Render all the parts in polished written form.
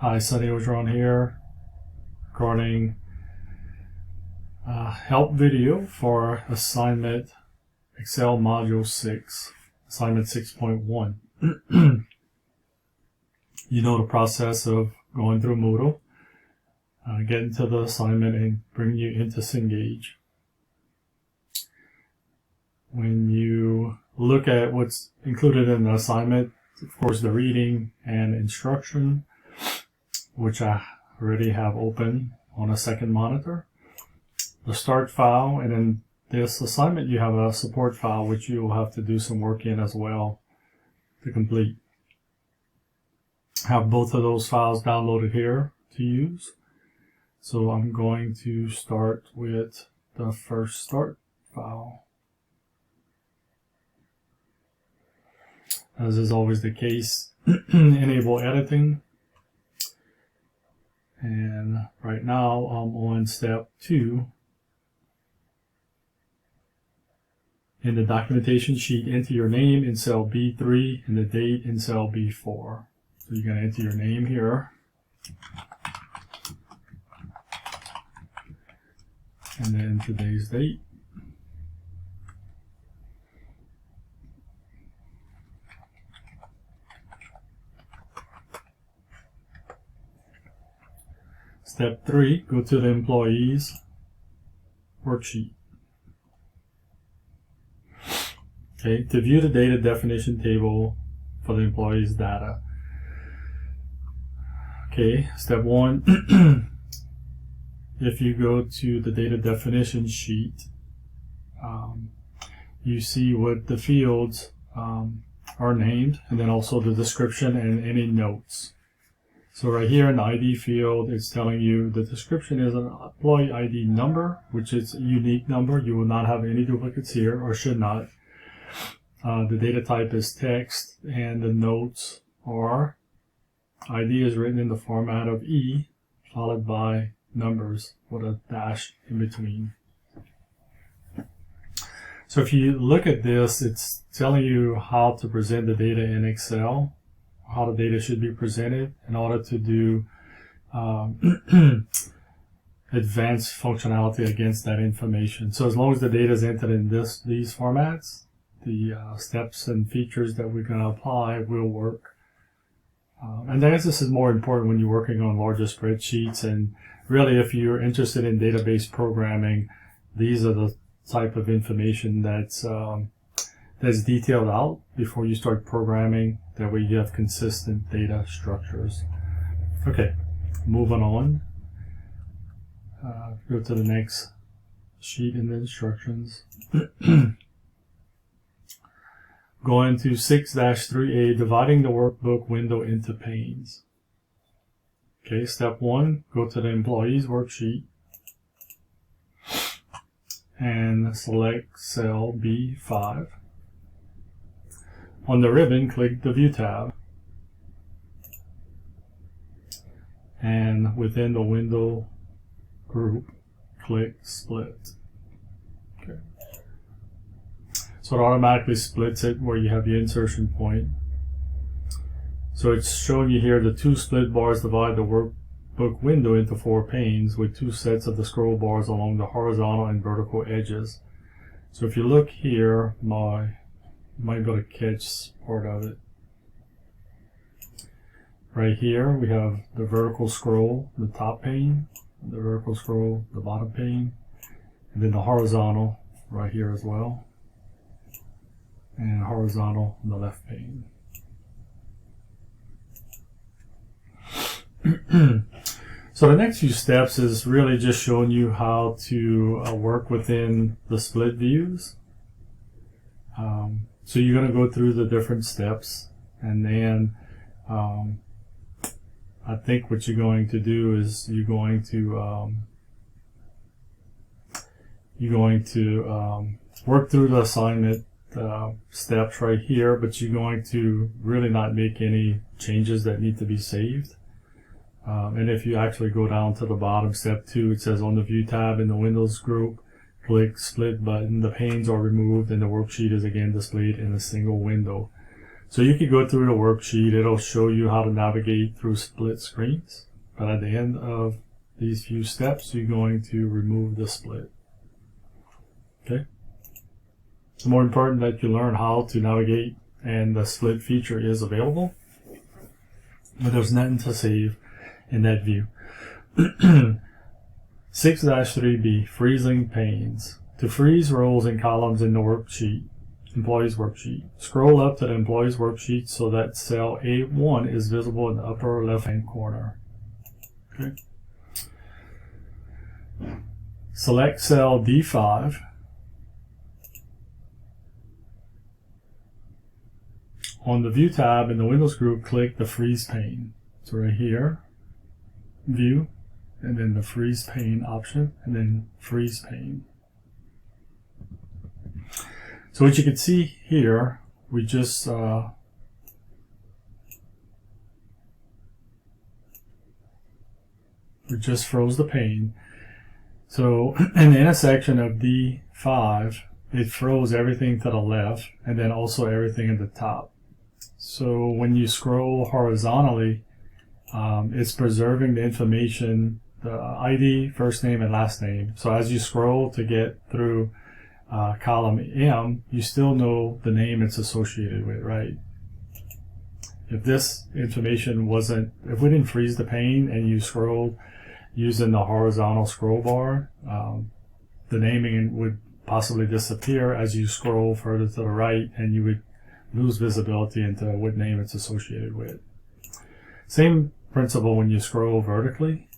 Hi, Sunny Orgeron here, recording a help video for assignment Excel Module 6, assignment 6.1. You know the process of going through Moodle, getting to the assignment and bringing you into Cengage. When you look at what's included in the assignment, of course the reading and instruction, which I already have open on a second monitor, the start file, and then this assignment you have a support file which you will have to do some work in as well to complete. I have both of those files downloaded here to use. So I'm going to start with the first start file. As is always the case, enable editing. And right now I'm on step 2. In the documentation sheet, enter your name in cell B3 and the date in cell B4. So you're going to enter your name here. And then today's date. Step 3, go to the employees worksheet. Okay, to view the data definition table for the employees data. Okay, step 1, if you go to the data definition sheet, you see what the fields are named, and then also the description and any notes. So right here in the ID field, it's telling you the description is an employee ID number, which is a unique number. You will not have any duplicates here, or should not. The data type is text, and the notes are ID is written in the format of E, followed by numbers with a dash in between. So if you look at this, it's telling you how to present the data in Excel, how the data should be presented in order to do advanced functionality against that information. So as long as the data is entered in these formats, the steps and features that we're going to apply will work. And I guess this is more important when you're working on larger spreadsheets, and really if you're interested in database programming, these are the type of information that's detailed out before you start programming. That way you have consistent data structures. Okay, moving on. Go to the next sheet in the instructions. Going to 6-3A, dividing the workbook window into panes. Okay, step 1, go to the employees worksheet and select cell B5. On the ribbon, click the View tab, and within the window group, click Split. Okay. So it automatically splits it where you have your insertion point. So it's showing you here the 2 split bars divide the workbook window into 4 panes with 2 sets of the scroll bars along the horizontal and vertical edges. So if you look here, you might be able to catch part of it. Right here we have the vertical scroll, the top pane, the vertical scroll, the bottom pane, and then the horizontal right here as well, and horizontal in the left pane. So the next few steps is really just showing you how to work within the split views. So you're going to go through the different steps, and then I think what you're going to do is you're going to work through the assignment steps right here, but you're going to really not make any changes that need to be saved. And if you actually go down to the bottom, step 2, it says on the View tab in the Windows group, click Split button. The panes are removed and the worksheet is again displayed in a single window. So you can go through the worksheet. It'll show you how to navigate through split screens. But at the end of these few steps, you're going to remove the split. Okay? It's more important that you learn how to navigate, and the split feature is available. But there's nothing to save in that view. 6-3B, freezing panes. To freeze rows and columns in the worksheet, employees worksheet, scroll up to the employees worksheet so that cell A1 is visible in the upper left-hand corner. Okay. Select cell D5. On the View tab in the Windows group, click the Freeze pane. So right here, View, and then the Freeze pane option, and then Freeze pane. So what you can see here, we just froze the pane. So in the intersection of D5, it froze everything to the left and then also everything at the top. So when you scroll horizontally, it's preserving the information, the ID, first name, and last name. So as you scroll to get through column M, you still know the name it's associated with, right? If this information wasn't, if we didn't freeze the pane and you scrolled using the horizontal scroll bar, the naming would possibly disappear as you scroll further to the right, and you would lose visibility into what name it's associated with. Same principle when you scroll vertically.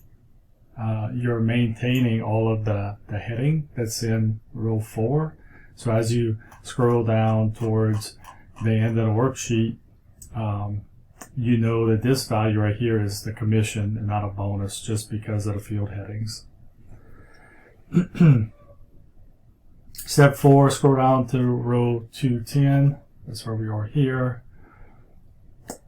You're maintaining all of the heading that's in row 4. So as you scroll down towards the end of the worksheet, you know that this value right here is the commission and not a bonus, just because of the field headings. Step 4, scroll down to row 210. That's where we are here.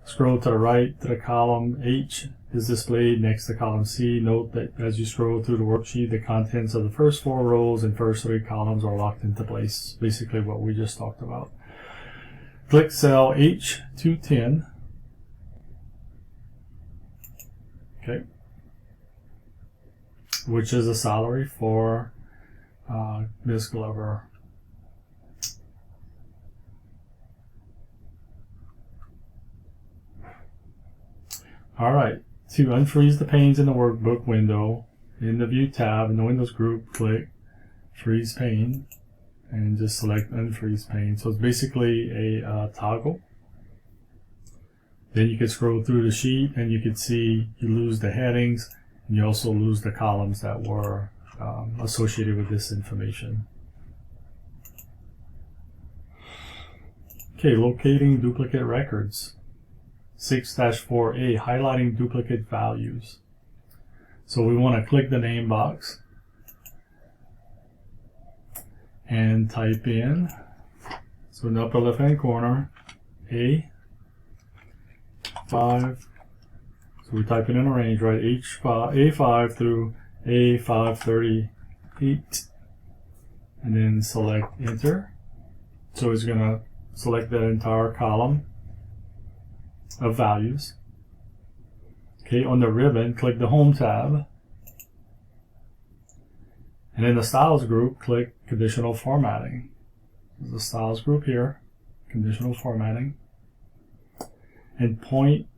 Scroll to the right to the column H is displayed next to column C. Note that as you scroll through the worksheet, the contents of the first 4 rows and first 3 columns are locked into place. Basically what we just talked about. Click cell H210. Okay. Which is a salary for Ms. Glover. All right. To unfreeze the panes in the workbook window, in the View tab in the Windows group, click Freeze Pane and just select Unfreeze Pane. So it's basically a toggle. Then you can scroll through the sheet and you can see you lose the headings, and you also lose the columns that were associated with this information. Okay, locating duplicate records. 6-4A, highlighting duplicate values. So we want to click the name box and type in, so in the upper left hand corner, A5, so we type it in a range, right? A5 through A538, and then select enter. So it's going to select that entire column of values. Okay, on the ribbon, click the Home tab, and in the Styles group, click Conditional Formatting. There's the Styles group here, Conditional Formatting, and point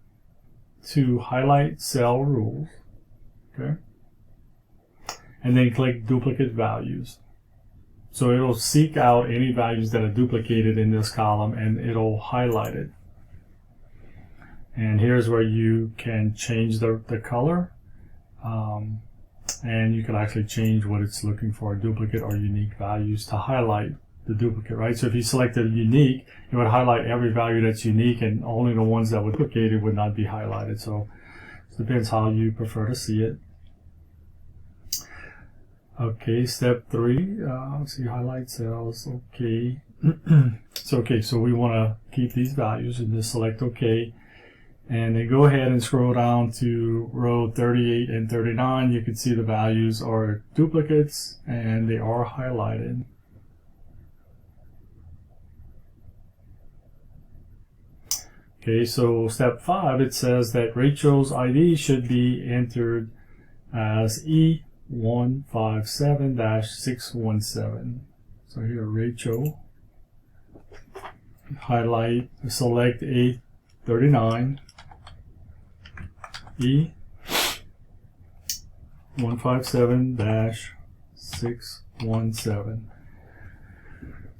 to Highlight Cell Rules. Okay, and then click Duplicate Values. So it'll seek out any values that are duplicated in this column, and it'll highlight it. And here's where you can change the color, and you can actually change what it's looking for, duplicate or unique values, to highlight the duplicate, right? So if you selected unique, it would highlight every value that's unique, and only the ones that were duplicated would not be highlighted. So it depends how you prefer to see it. Okay, step 3, let's see, highlight cells. Okay. So we want to keep these values and just select OK. And then go ahead and scroll down to row 38 and 39. You can see the values are duplicates and they are highlighted. Okay, so step 5, it says that Rachel's ID should be entered as E157-617. So here, Rachel, highlight, select A39, E157-617.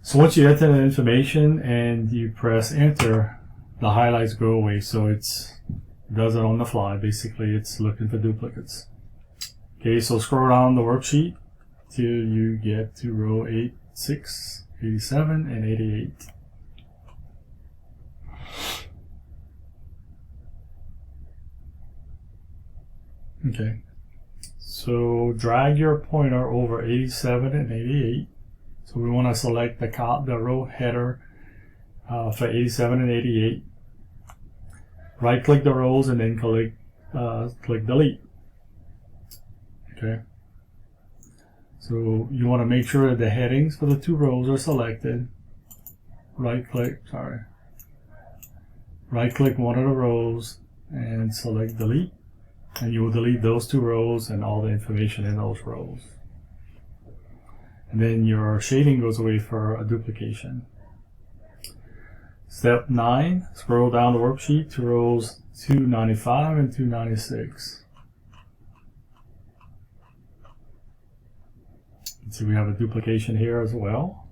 So once you enter the information and you press enter, the highlights go away. So it does it on the fly. Basically, it's looking for duplicates. Okay, so scroll down the worksheet till you get to row 86, 87, and 88. Okay, so drag your pointer over 87 and 88. So we want to select the row header for 87 and 88. Right click the rows and then click delete. Okay. So you want to make sure that the headings for the 2 rows are selected. Right click one of the rows and select delete. And you will delete those 2 rows and all the information in those rows. And then your shading goes away for a duplication. Step 9, scroll down the worksheet to rows 295 and 296. So we have a duplication here as well.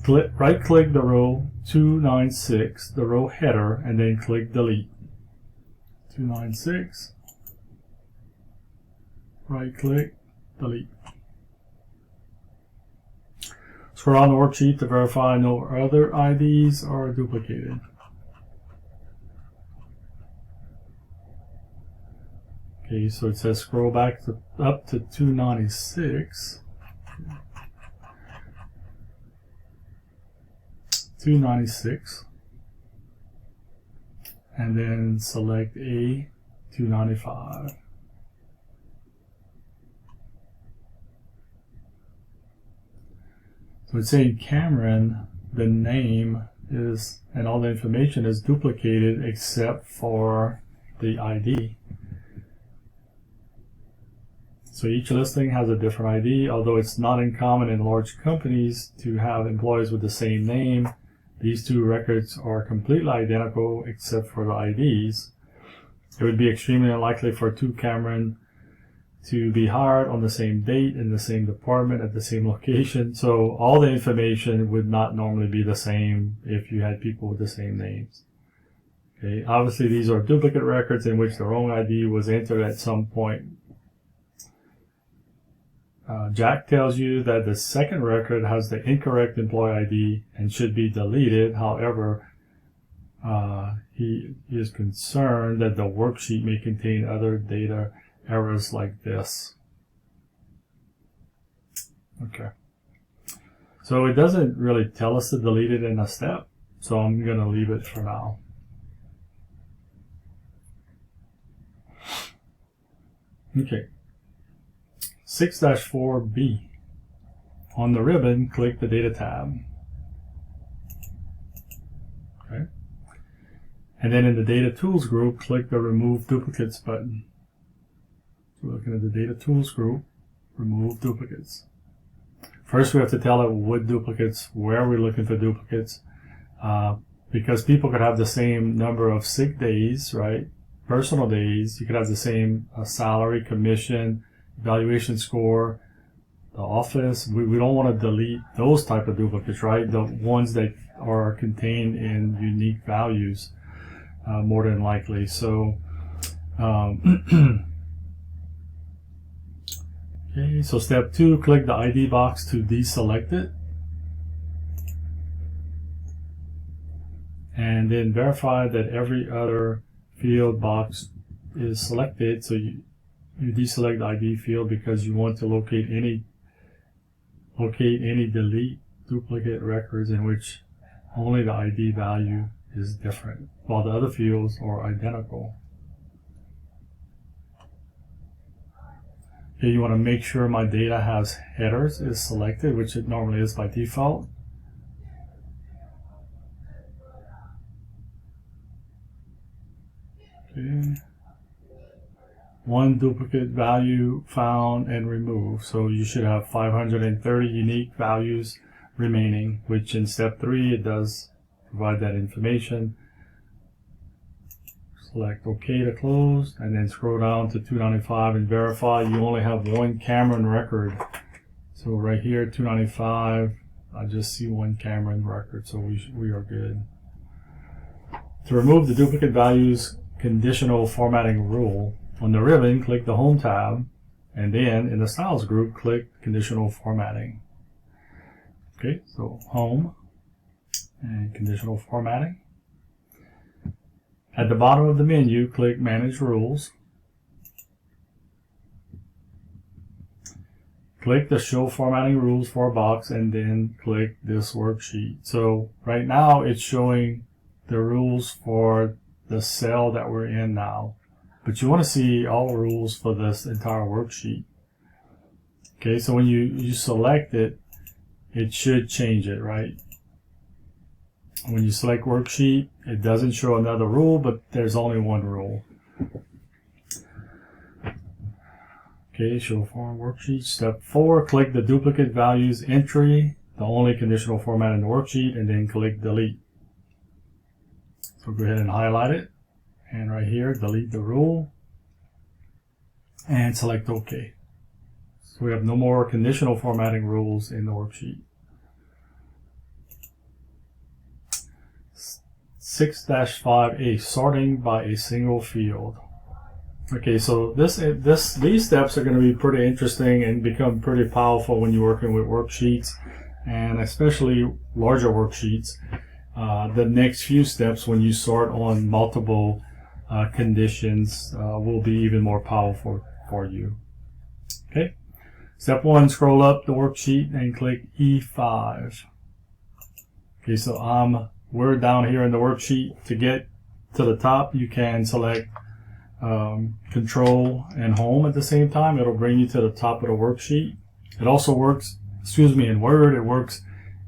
Right click the row 296, the row header, and then click delete. 296, right click, delete. Scroll on the worksheet to verify no other IDs are duplicated. Okay, so it says scroll back up to 296. 296. And then select A295. So it's saying Cameron, the name is, and all the information is duplicated except for the ID. So each listing has a different ID, although it's not uncommon in large companies to have employees with the same name. These 2 records are completely identical except for the IDs. It would be extremely unlikely for 2 Cameron to be hired on the same date in the same department at the same location. So all the information would not normally be the same if you had people with the same names. Okay, obviously these are duplicate records in which the wrong ID was entered at some point. Jack tells you that the second record has the incorrect employee ID and should be deleted. However, he is concerned that the worksheet may contain other data errors like this. Okay. So it doesn't really tell us to delete it in a step, so I'm going to leave it for now. Okay. 6-4B. On the ribbon, click the Data tab. Okay. And then in the Data Tools group, click the Remove Duplicates button. So we're looking at the Data Tools group, Remove Duplicates. First, we have to tell it what duplicates, where we're looking for duplicates, because people could have the same number of sick days, right? Personal days. You could have the same salary, commission, evaluation score, the office. We don't want to delete those type of duplicates, right? The ones that are contained in unique values, more than likely. So, okay, so step 2, click the ID box to deselect it. And then verify that every other field box is selected. So you deselect the ID field because you want to locate any delete duplicate records in which only the ID value is different, while the other fields are identical. Okay, you want to make sure my data has headers is selected, which it normally is by default. one duplicate value found and removed. So you should have 530 unique values remaining, which in step 3 it does provide that information. Select OK to close, and then scroll down to 295 and verify you only have one Cameron record. So right here, 295, I just see one Cameron record, so we are good. To remove the duplicate values conditional formatting rule, on the ribbon, click the Home tab, and then in the Styles group, click Conditional Formatting. Okay, so Home and Conditional Formatting. At the bottom of the menu, click Manage Rules. Click the Show Formatting Rules for a box, and then click this worksheet. So right now it's showing the rules for the cell that we're in now, but you want to see all rules for this entire worksheet. Okay, so when you select it, it should change it, right? When you select worksheet, it doesn't show another rule, but there's only one rule. Okay, show form worksheet. Step 4, click the duplicate values entry, the only conditional format in the worksheet, and then click delete. So go ahead and highlight it, and right here, delete the rule, and select OK. So we have no more conditional formatting rules in the worksheet. 6-5A, sorting by a single field. Okay, so these steps are going to be pretty interesting and become pretty powerful when you're working with worksheets, and especially larger worksheets. The next few steps, when you sort on multiple conditions, will be even more powerful for you. Okay, step 1, scroll up the worksheet and click E5. Okay, so we're down here in the worksheet. To get to the top, you can select Control and Home at the same time. It'll bring you to the top of the worksheet. It also works, in Word. It works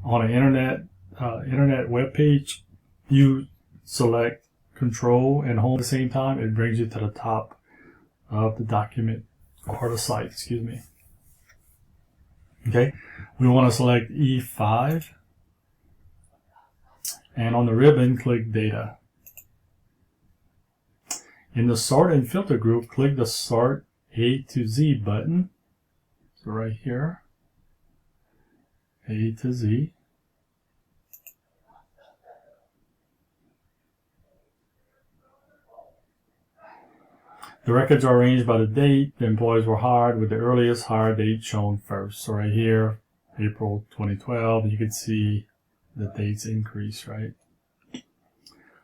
on an internet web page. You select Control and Home at the same time. It brings you to the top of the document or the site. Okay, we want to select E5, and on the ribbon, click Data. In the Sort and Filter group, click the Sort A to Z button. So right here, A to Z. The records are arranged by the date the employees were hired, with the earliest hire date shown first. So right here, April 2012, you can see the dates increase, right?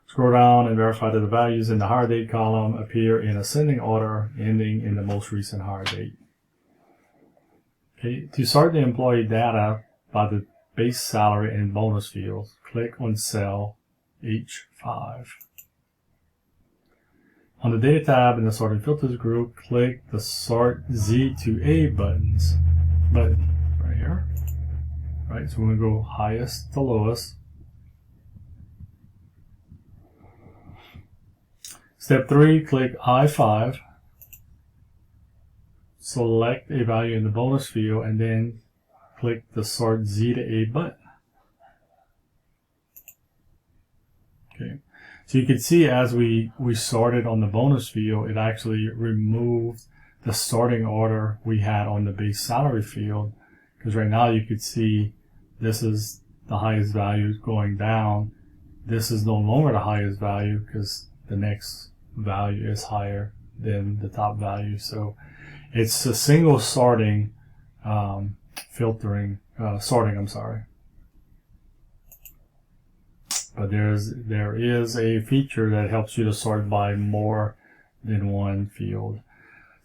Scroll down and verify that the values in the hire date column appear in ascending order, ending in the most recent hire date. Okay, to sort the employee data by the base salary and bonus fields, click on cell H5. On the Data tab in the Sort and Filters group, click the Sort Z to A button right here. Right, so we're going to go highest to lowest. Step 3, click I5. Select a value in the bonus field, and then click the Sort Z to A button. Okay. So you can see as we sorted on the bonus field, it actually removed the sorting order we had on the base salary field, because right now you could see this is the highest value going down. This is no longer the highest value because the next value is higher than the top value. So it's a single sorting, sorting, I'm sorry. But there is a feature that helps you to sort by more than one field.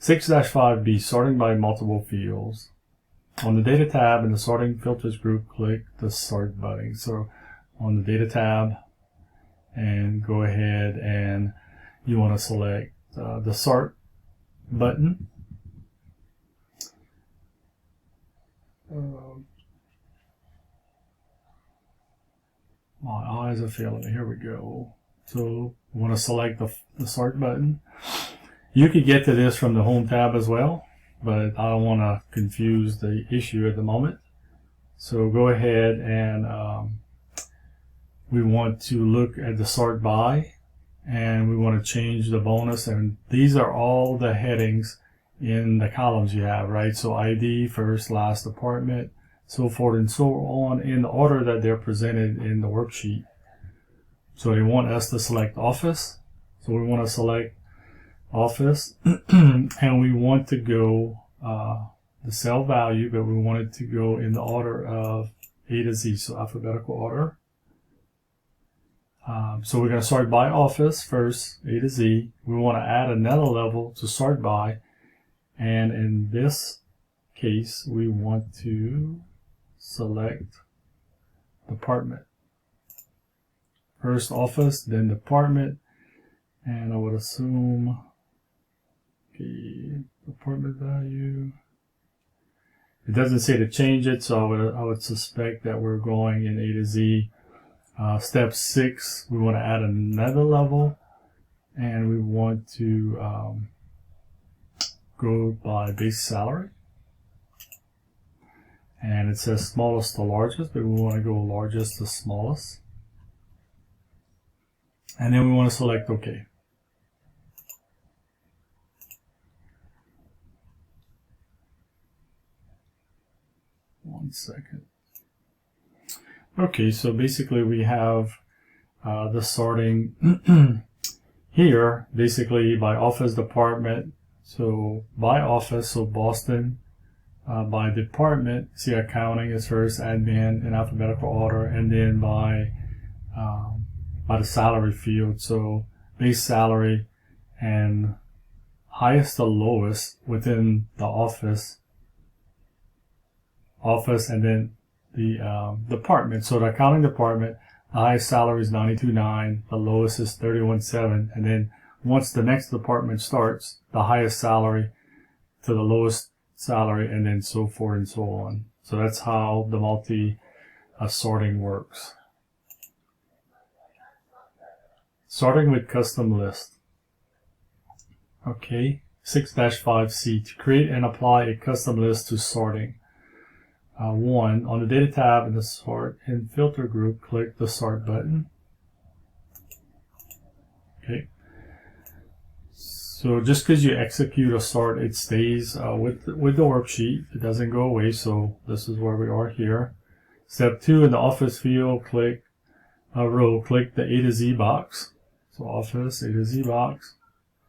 6-5B, sorting by multiple fields. On the Data tab in the Sorting Filters group, click the Sort button. So on the Data tab, and go ahead and you want to select the Sort button. My eyes are failing me. Here we go. So we want to select the Sort button. You could get to this from the Home tab as well, but I don't want to confuse the issue at the moment. So go ahead and we want to look at the sort by, and we want to change the bonus, and these are all the headings in the columns you have, right? So ID, first, last, department, so forth and so on, in the order that they're presented in the worksheet. So they want us to select office, so we want to select office and we want to go the cell value, but we want it to go in the order of A to Z, so alphabetical order. So we're going to sort by office first, A to Z. We want to add another level to sort by, and in this case we want to select department. First office, then department, and I would assume the department value. It doesn't say to change it, so I would suspect that we're going in A to Z. Step 6, we want to add another level, and we want to go by base salary. And it says smallest to largest, but we want to go largest to smallest. And then we want to select OK. One second. Okay, so basically we have the sorting here, basically by office, department. So by office, so Boston. By department, see accounting is first, admin in alphabetical order, and then by the salary field, so base salary and highest to lowest within the office, and then the department. So the accounting department, the highest salary is $92,900, the lowest is $31,700, and then once the next department starts, the highest salary to the lowest salary, and then so forth and so on. So that's how the multi sorting works. Sorting with custom list. Okay, 6-5C, to create and apply a custom list to sorting. 1, on the data tab in the sort and filter group, click the sort button. Okay. So just because you execute a sort, it stays with the worksheet. It doesn't go away. So this is where we are here. Step 2, in the office field, click click the A to Z box. So office, A to Z box.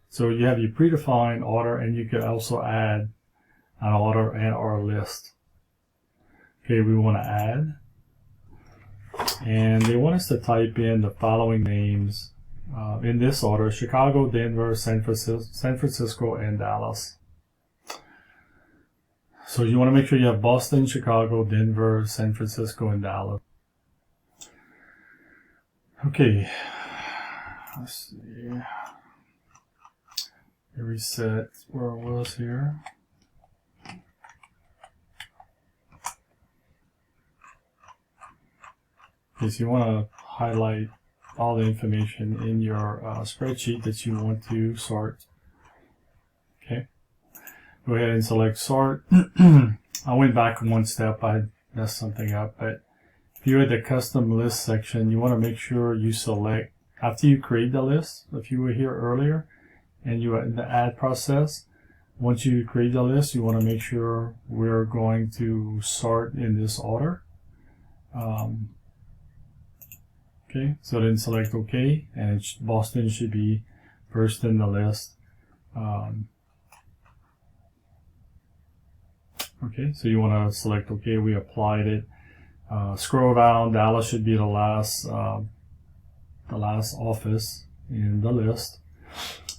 So you have your predefined order, and you can also add an order and or list. Okay, we want to add, and they want us to type in the following names in this order: Chicago, Denver, San Francisco, and Dallas. So you want to make sure you have Boston, Chicago, Denver, San Francisco, and Dallas. Okay, let's see. Reset where it was here. Okay, so you want to highlight all the information in your spreadsheet that you want to sort. Okay, go ahead and select sort. I went back one step, I messed something up, but if you're at the custom list section, you want to make sure you select, after you create the list, if you were here earlier and you are in the add process, once you create the list, you want to make sure we're going to sort in this order. Okay, so then select OK, and Boston should be first in the list. Okay, so you want to select OK, we applied it. Scroll down, Dallas should be the last office in the list.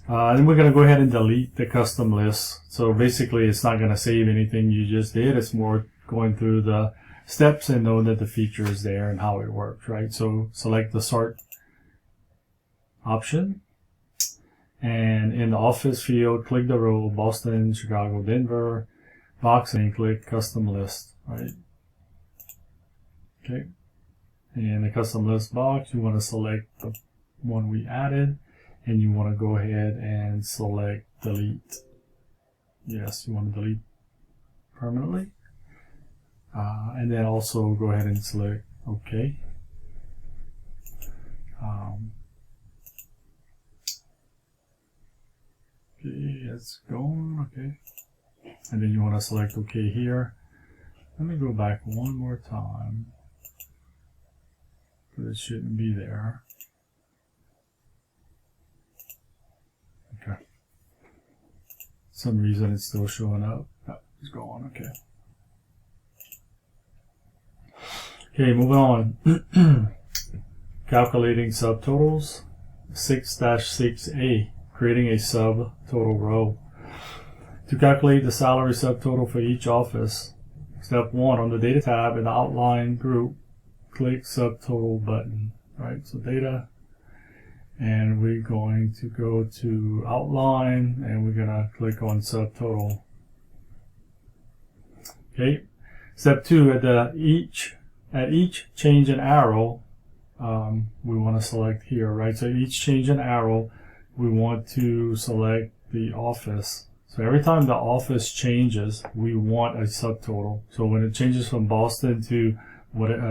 Then we're going to go ahead and delete the custom list. So basically it's not going to save anything you just did, it's more going through the steps and know that the feature is there and how it works, right? So select the sort option, and in the office field, click the row Boston, Chicago, Denver box, and click custom list, right? Okay, in the custom list box, you want to select the one we added, and you want to go ahead and select delete. Yes, you want to delete permanently. And then also go ahead and select OK. Okay, it's gone. Okay. And then you want to select OK here. Let me go back one more time. But it shouldn't be there. Okay. Some reason it's still showing up. Oh, it's gone. Okay. Okay, moving on. Calculating subtotals. 6-6A. Creating a subtotal row. To calculate the salary subtotal for each office, step 1 on the Data tab in the Outline group, click Subtotal button. Right, so Data, and we're going to go to Outline, and we're going to click on Subtotal. Okay, step 2 at each change in arrow, we want to select here, right? So each change in arrow, we want to select the office. So every time the office changes, we want a subtotal. So when it changes from Boston to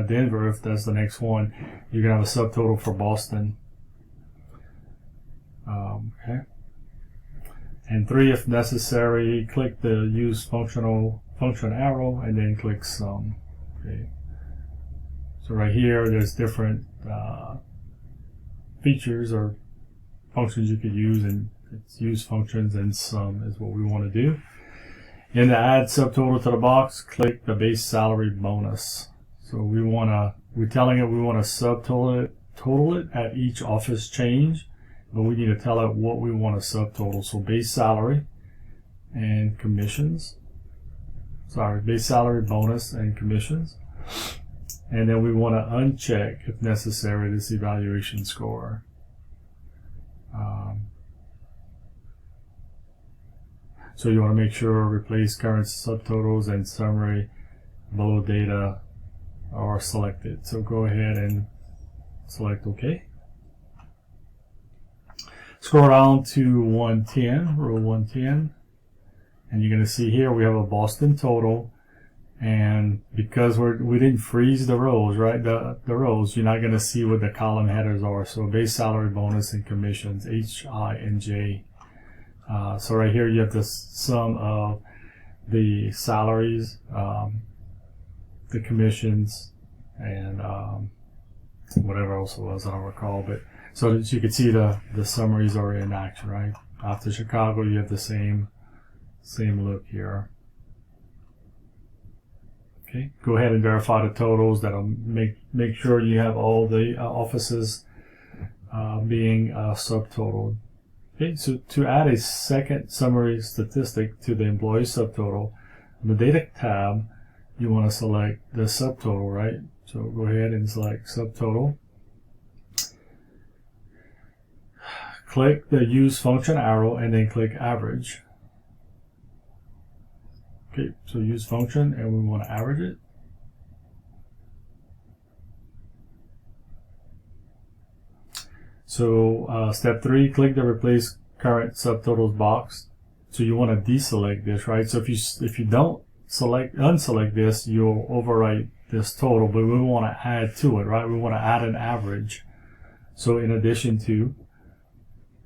Denver, if that's the next one, you're gonna have a subtotal for Boston. Okay. And 3, if necessary, click the use function arrow and then click sum. Okay. So right here, there's different features or functions you could use, and it's use functions, and sum is what we want to do. In the add subtotal to the box, click the base salary bonus. So we're telling it we want to subtotal it at each office change, but we need to tell it what we want to subtotal. So base salary and commissions. Sorry, base salary, bonus, and commissions. And then we want to uncheck, if necessary, this evaluation score. So you want to make sure replace current subtotals and summary below data are selected. So go ahead and select OK. Scroll down to 110, row 110, and you're going to see here we have a Boston total. And because we didn't freeze the rows, right? The rows, you're not going to see what the column headers are. So base salary, bonus, and commissions, H, I, and J. So right here you have the sum of the salaries, the commissions, and whatever else it was, I don't recall. But so that you can see the summaries are in action, right? After Chicago, you have the same look here. Okay, go ahead and verify the totals. That'll make sure you have all the offices being subtotaled. Okay, so to add a second summary statistic to the employee subtotal, on the Data tab, you want to select the subtotal, right? So go ahead and select subtotal. Click the use function arrow and then click average. Okay, so use function, and we want to average it. So step 3, click the replace current subtotals box. So you want to deselect this, right? So if you don't unselect this, you'll overwrite this total, but we want to add to it, right? We want to add an average. So in addition to,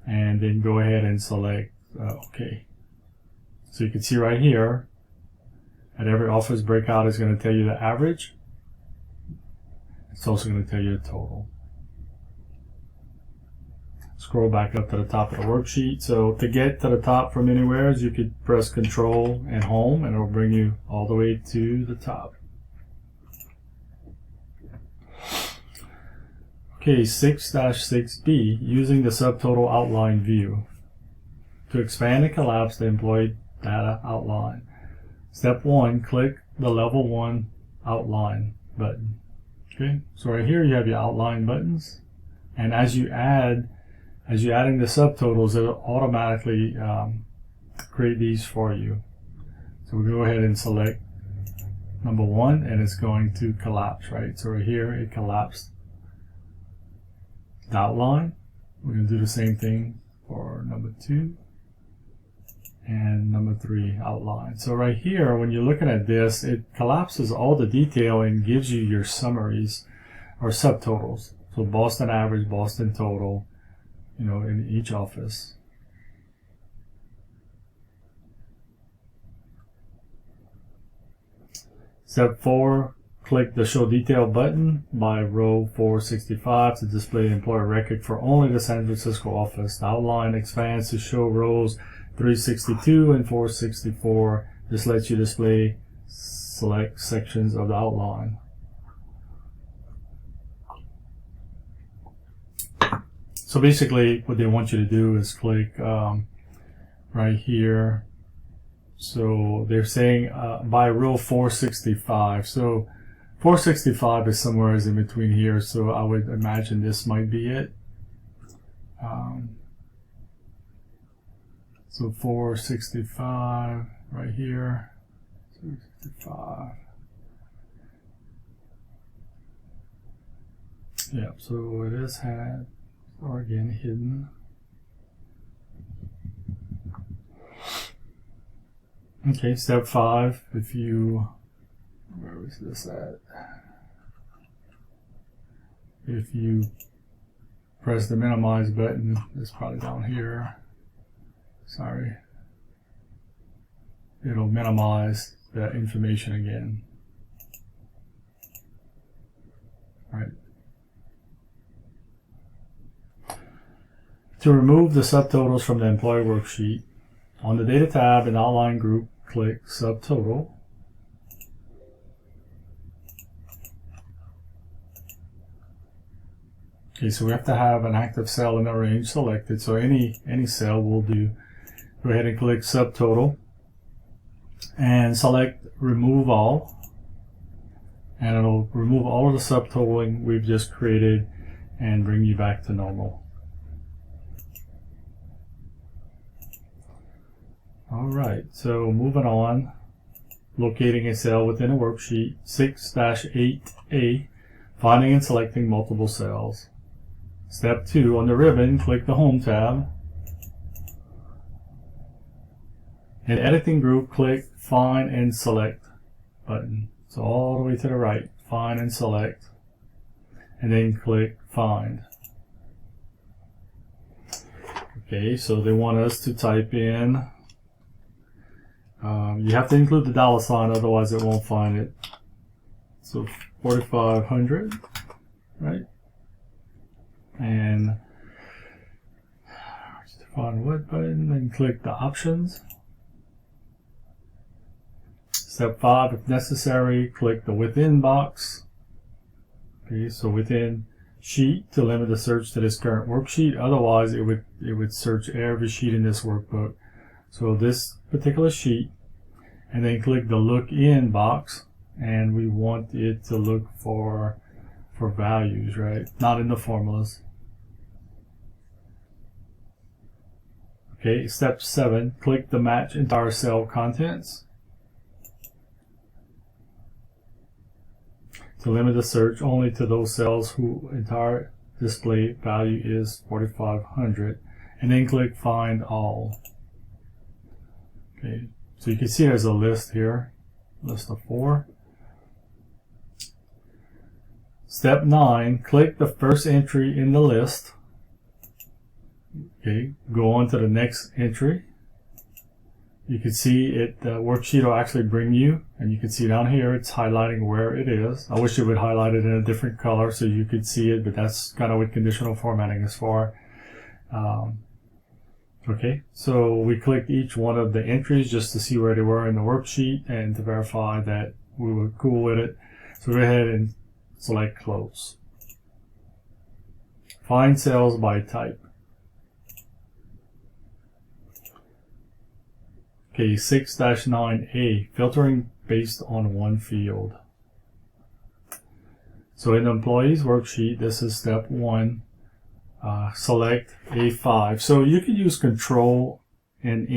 and then go ahead and select OK. So you can see right here, at every office breakout is going to tell you the average. It's also going to tell you the total. Scroll back up to the top of the worksheet. So to get to the top from anywhere, you could press Control and Home, and it'll bring you all the way to the top. Okay, 6-6B, using the subtotal outline view. To expand and collapse the employee data outline. Step 1, click the level 1 outline button. Okay, so right here you have your outline buttons, and as you're adding the subtotals, it'll automatically create these for you. So we go ahead and select number 1, and it's going to collapse, right? So right here it collapsed the outline. We're going to do the same thing for number 2. and number 3, outline. So right here, when you're looking at this, it collapses all the detail and gives you your summaries or subtotals. So Boston average, Boston total, you know, in each office. Step 4, click the Show Detail button by row 465 to display the employer record for only the San Francisco office. The outline expands to show rows 362 and 464. This lets you display select sections of the outline. So basically what they want you to do is click right here. So they're saying by row 465. So 465 is somewhere in between here, so I would imagine this might be it. So 465 right here, 465. Yeah, so it is had, or again, hidden. Okay, step 5, if you, where was this at? If you press the minimize button, it's probably down here. Sorry. It'll minimize that information again. All right. To remove the subtotals from the employee worksheet, on the Data tab in Outline Group, click Subtotal. Okay, so we have to have an active cell in the range selected, so any cell will do. Go ahead and click Subtotal and select Remove All, and it'll remove all of the subtotaling we've just created and bring you back to normal. Alright, so moving on, locating a cell within a worksheet, 6-8A, finding and selecting multiple cells. Step 2, on the ribbon, click the Home tab. In Editing Group, click Find and Select button. So all the way to the right, Find and Select, and then click Find. Okay, so they want us to type in, you have to include the $, otherwise it won't find it. So 4,500, right? And find what button, and click the options. Step 5, if necessary, click the within box. Okay, so within sheet to limit the search to this current worksheet. Otherwise, it would search every sheet in this workbook. So this particular sheet, and then click the look in box, and we want it to look for values, right? Not in the formulas. Okay, step 7, click the match entire cell contents to limit the search only to those cells whose entire display value is 4,500, and then click find all. Okay, so you can see there's a list here, list of 4. Step 9, click the first entry in the list. Okay, go on to the next entry. You can see it, the worksheet will actually bring you, and you can see down here it's highlighting where it is. I wish it would highlight it in a different color so you could see it, but that's kind of what conditional formatting is for. Okay, so we clicked each one of the entries just to see where they were in the worksheet and to verify that we were cool with it. So go ahead and select Close. Find cells by type. Okay, 6-9A, filtering based on one field. So in the employees worksheet, this is step 1. Select A5. So you could use Control and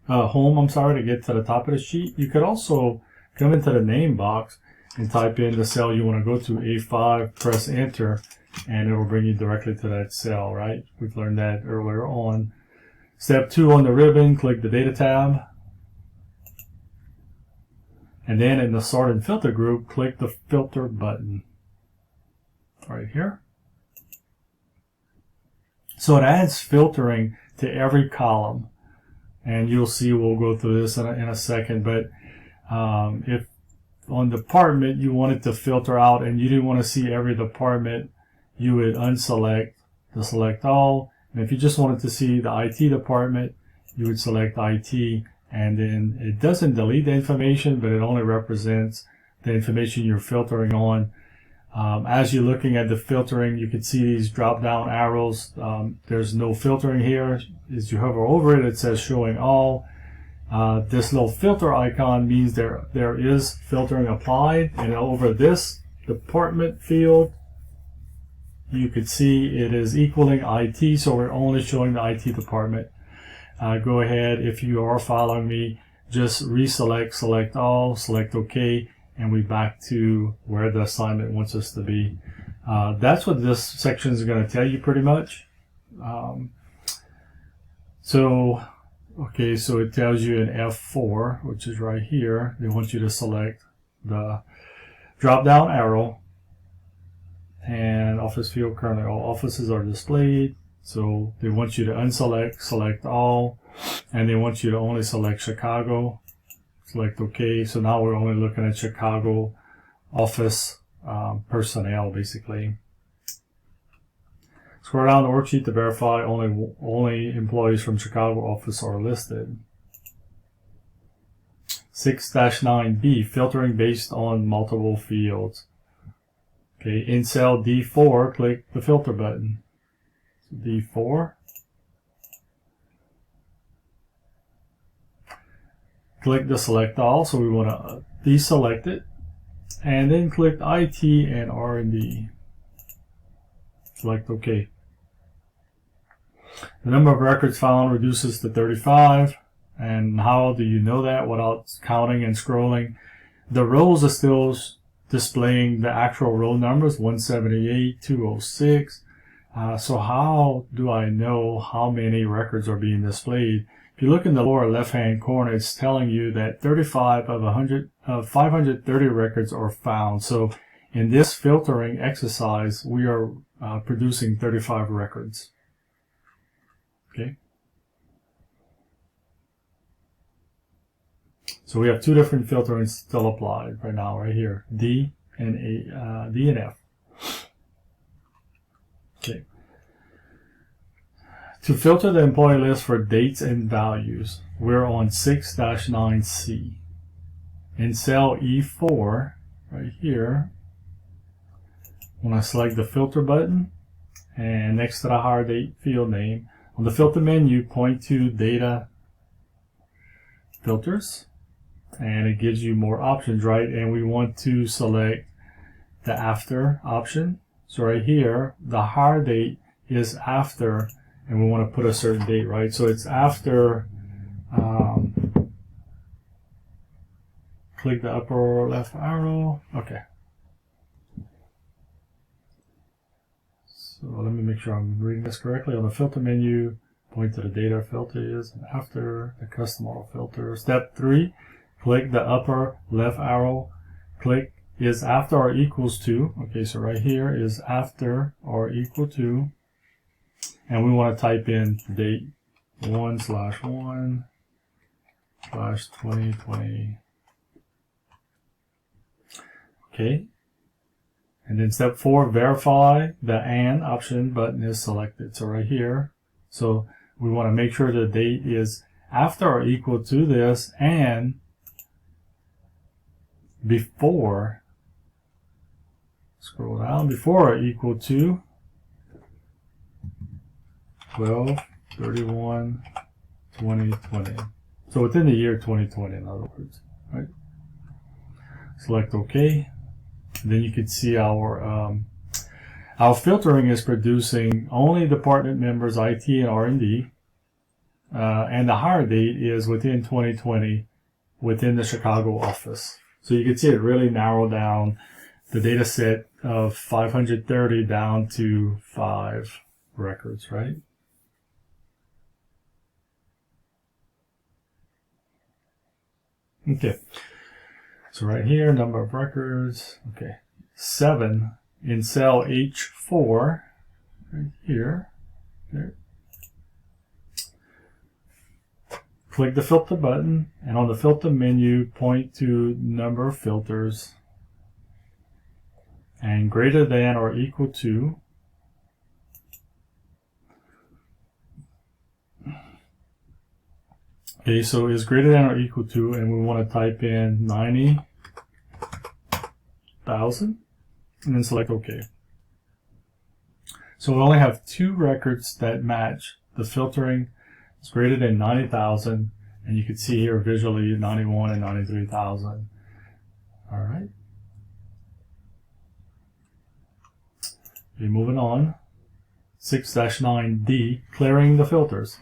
Home, to get to the top of the sheet. You could also come into the name box and type in the cell you want to go to, A5, press Enter, and it will bring you directly to that cell, right? We've learned that earlier on. Step 2 on the ribbon, click the Data tab. And then in the Sort and Filter group, click the Filter button right here. So it adds filtering to every column. And you'll see, we'll go through this in a second, but if on department you wanted to filter out and you didn't want to see every department, you would unselect the Select All. And if you just wanted to see the IT department, you would select IT, and then it doesn't delete the information, but it only represents the information you're filtering on. As you're looking at the filtering, you can see these drop down arrows. There's no filtering here. As you hover over it, it says showing all. This little filter icon means there is filtering applied, and over this department field, you could see it is equaling IT, so we're only showing the IT department. Go ahead, if you are following me, just reselect, select all, select OK, and we're back to where the assignment wants us to be. That's what this section is going to tell you pretty much. Okay, so it tells you in F4, which is right here, they want you to select the drop-down arrow, and office field currently all offices are displayed. So they want you to unselect, select all, and they want you to only select Chicago. Select OK. So now we're only looking at Chicago office personnel, basically. Scroll down the worksheet to verify only employees from Chicago office are listed. 6-9B, filtering based on multiple fields. Okay, in cell D4, click the filter button. So D4. Click the select all, so we want to deselect it. And then click IT and R&D. Select OK. The number of records found reduces to 35. And how do you know that without counting and scrolling? The rows are still displaying the actual row numbers, 178, 206. So how do I know how many records are being displayed? If you look in the lower left-hand corner, it's telling you that 35 of 530 records are found. So in this filtering exercise, we are producing 35 records. Okay. So we have two different filterings still applied right now, right here, D and F. Okay. To filter the employee list for dates and values, we're on 6-9C. In cell E4, right here, when I select the filter button, and next to the hire date field name, on the filter menu, point to data filters, and it gives you more options, right? And we want to select the after option. So right here, the hire date is after, and we want to put a certain date, right? So it's after, click the upper left arrow. Okay. So let me make sure I'm reading this correctly. On the filter menu, point to the data filter is after the custom auto filter. Step 3, click the upper left arrow. Click is after or equals to. Okay, so right here is after or equal to. And we want to type in date 1/1/2020. Okay. And then step 4, verify the and option button is selected. So right here. So we want to make sure the date is after or equal to this and before, scroll down, before or equal to 12/31/2020. So within the year 2020, in other words, right? Select OK. And then you can see our filtering is producing only department members, IT and R&D, and the hire date is within 2020 within the Chicago office. So you can see it really narrowed down the data set of 530 down to 5 records, right? Okay. So right here, number of records. Okay. 7 in cell H4. Right here. There. Click the filter button, and on the filter menu, point to number of filters and greater than or equal to. Okay, so it's greater than or equal to, and we want to type in 90,000 and then select OK. So we only have 2 records that match. The filtering is greater than 90,000, and you can see here visually 91 and 93,000. All right. Okay, moving on. 6-9D, clearing the filters.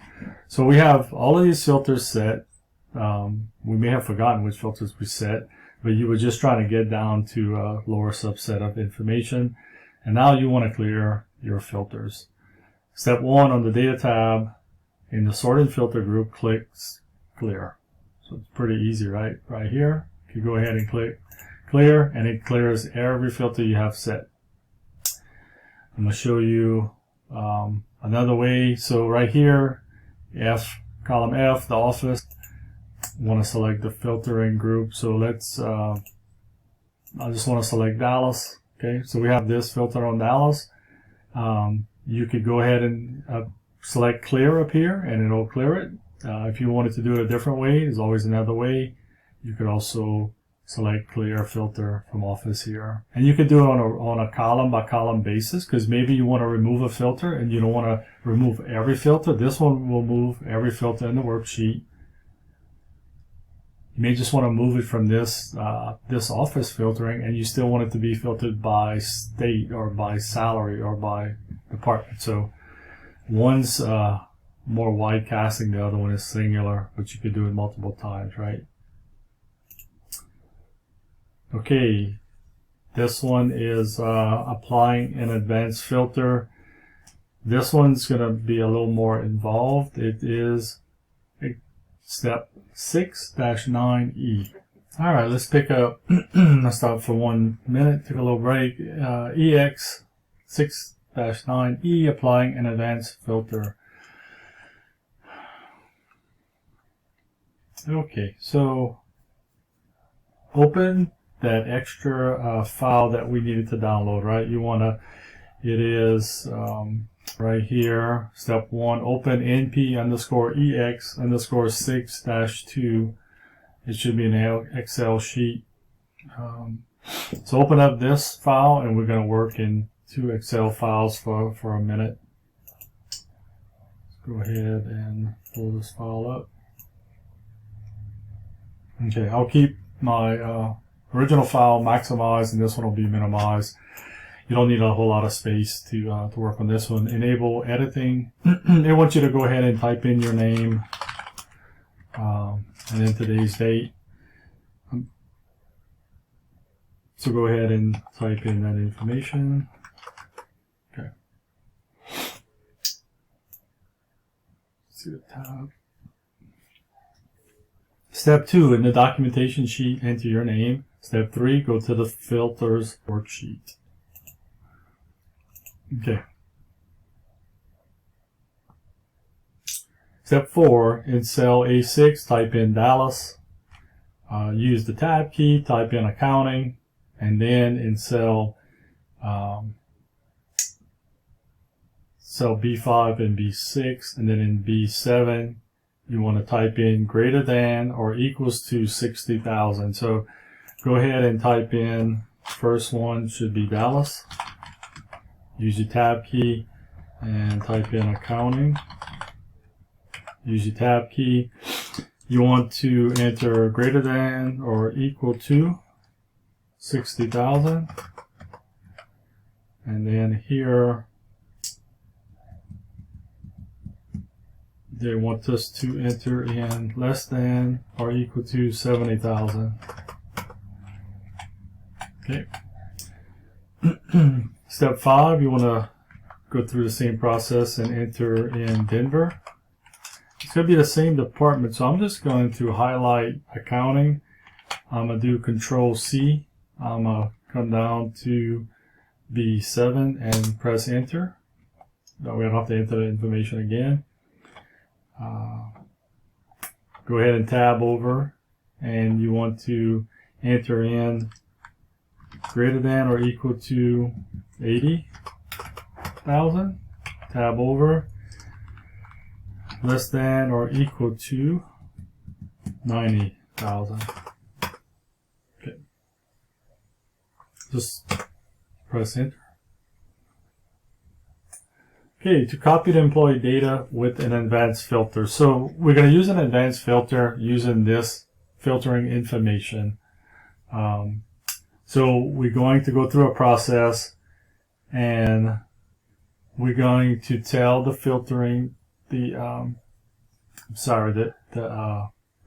So we have all of these filters set. We may have forgotten which filters we set, but you were just trying to get down to a lower subset of information. And now you want to clear your filters. Step 1 on the Data tab, in the Sorted Filter group, click Clear. So it's pretty easy, right? Right here, you go ahead and click Clear, and it clears every filter you have set. I'm going to show you another way. So right here, column F, the office, want to select the filtering group. So let's, I just want to select Dallas. Okay, so we have this filter on Dallas. You could go ahead and select Clear up here, and it'll clear it. If you wanted to do it a different way, there's always another way. You could also select Clear Filter from Office here. And you could do it on a column by column basis, because maybe you want to remove a filter and you don't want to remove every filter. This one will move every filter in the worksheet. You may just want to move it from this office filtering, and you still want it to be filtered by state or by salary or by department. So one's more wide casting, the other one is singular, but you could do it multiple times, right? Okay, this one is applying an advanced filter. This one's going to be a little more involved. It is step 6-9E. All right, let's pick up. Let's stop for 1 minute, take a little break. EX 6-9E, applying an advanced filter. Okay, so open that extra file that we needed to download, right? You want to, it is right here, step 1, open np_ex_6-2. It should be an Excel sheet. So open up this file, and we're going to work in 2 Excel files for a minute. Let's go ahead and pull this file up. Okay, I'll keep my original file maximized, and this one will be minimized. You don't need a whole lot of space to work on this one. Enable editing. They want you to go ahead and type in your name and then today's date. So go ahead and type in that information. Okay. Let's see the tab. Step 2, in the documentation sheet, enter your name. Step 3, go to the filters worksheet. Okay. Step 4, in cell A6, type in Dallas. Use the tab key, type in accounting, and then in cell B5 and B6, and then in B7, you want to type in greater than or equals to 60,000. So go ahead and type in, first one should be Dallas. Use your tab key and type in accounting. Use your tab key. You want to enter greater than or equal to 60,000. And then here, they want us to enter in less than or equal to 70,000. Okay. Step 5, you want to go through the same process and enter in Denver. It's going to be the same department, so I'm just going to highlight accounting, I'm going to do Control C. I'm going to come down to B7 and press enter. Now we don't have to enter the information again. Go ahead and tab over, and you want to enter in greater than or equal to 80,000. Tab over, less than or equal to 90,000. Okay. Just press enter. Okay, to copy the employee data with an advanced filter. So we're going to use an advanced filter using this filtering information. So we're going to go through a process, and we're going to tell the filtering we're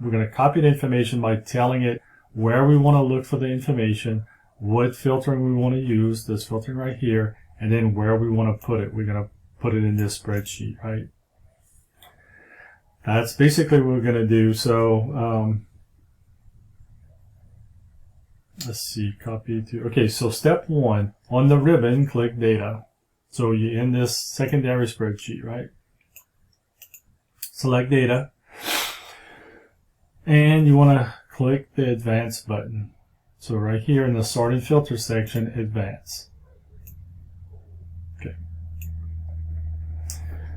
going to copy the information by telling it where we want to look for the information, what filtering we want to use, this filtering right here, and then where we want to put it. We're going to put it in this spreadsheet, right? That's basically what we're going to do. So let's see, copy to, okay, so step 1, on the ribbon, click data. So you're in this secondary spreadsheet, right? Select data, and you want to click the advanced button. So right here in the sort and filter section, advance. Okay.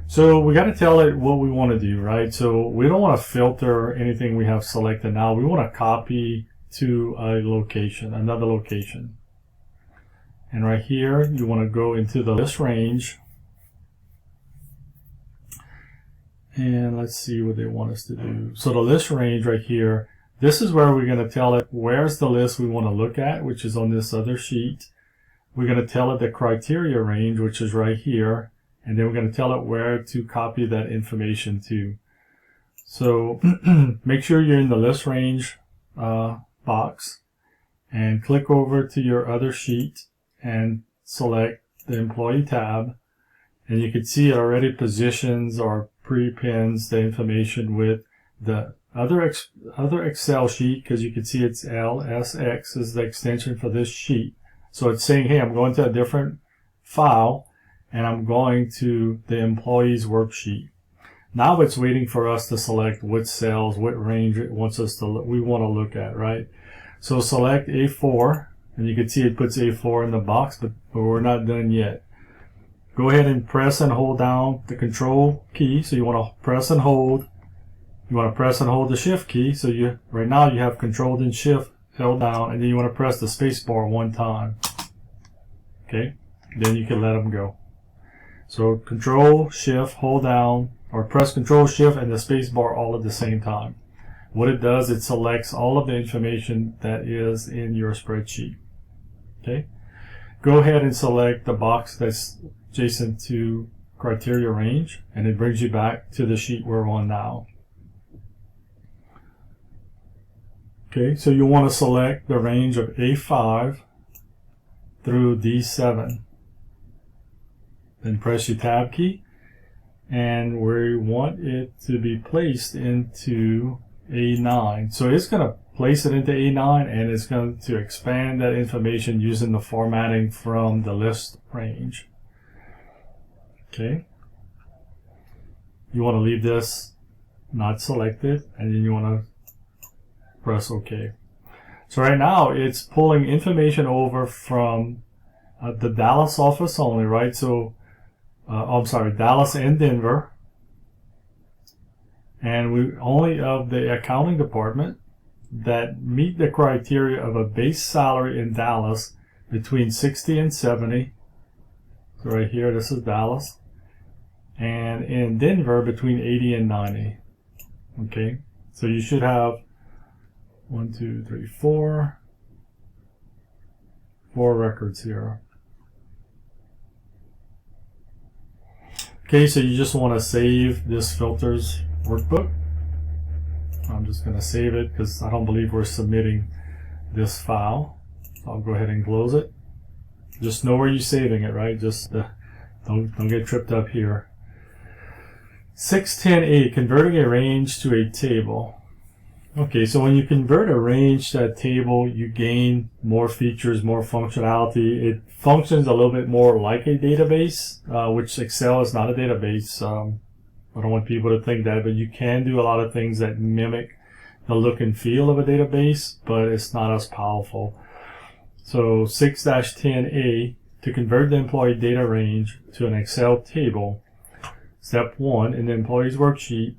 So we got to tell it what we want to do, right? So we don't want to filter anything we have selected now. We want to copy to a location, another location. And right here, you want to go into the list range. And let's see what they want us to do. So the list range right here, this is where we're going to tell it where's the list we want to look at, which is on this other sheet. We're going to tell it the criteria range, which is right here. And then we're going to tell it where to copy that information to. So make sure you're in the list range box and click over to your other sheet and select the employee tab. And you can see it already positions or prepends the information with the other Excel sheet, because you can see it's LSX is the extension for this sheet. So it's saying, hey, I'm going to a different file and I'm going to the employees worksheet. Now it's waiting for us to select what cells, what range it wants us to we want to look at, right? So select A4, and you can see it puts A4 in the box, but we're not done yet. Go ahead and press and hold down the Control key. So you want to press and hold. You want to press and hold the Shift key. So right now you have Control and Shift held down, and then you want to press the space bar one time. Okay, then you can let them go. So Control, Shift, hold down, or press Control, Shift, and the space bar all at the same time. What it does, it selects all of the information that is in your spreadsheet. Okay, go ahead and select the box that's adjacent to criteria range, and it brings you back to the sheet we're on now. Okay, so you want to select the range of A5 through D7. Then press your tab key, and we want it to be placed into A9. So it's going to place it into A9, and it's going to expand that information using the formatting from the list range. Okay. You want to leave this not selected, and then you want to press OK. So right now it's pulling information over from the Dallas office only, right? So I'm sorry, Dallas and Denver, and we only of the accounting department that meet the criteria of a base salary in Dallas between 60 and 70. So right here, this is Dallas, and in Denver between 80 and 90. Okay, so you should have 1, 2, 3, 4 records here. Okay, so you just want to save this filters workbook. I'm just going to save it because I don't believe we're submitting this file. I'll go ahead and close it. Just know where you're saving it, right? Just don't get tripped up here. 610A, converting a range to a table. Okay, so when you convert a range to a table, you gain more features, more functionality. It functions a little bit more like a database, which Excel is not a database. I don't want people to think that, but you can do a lot of things that mimic the look and feel of a database, but it's not as powerful. So 6-10A, to convert the employee data range to an Excel table, step 1 in the employee's worksheet,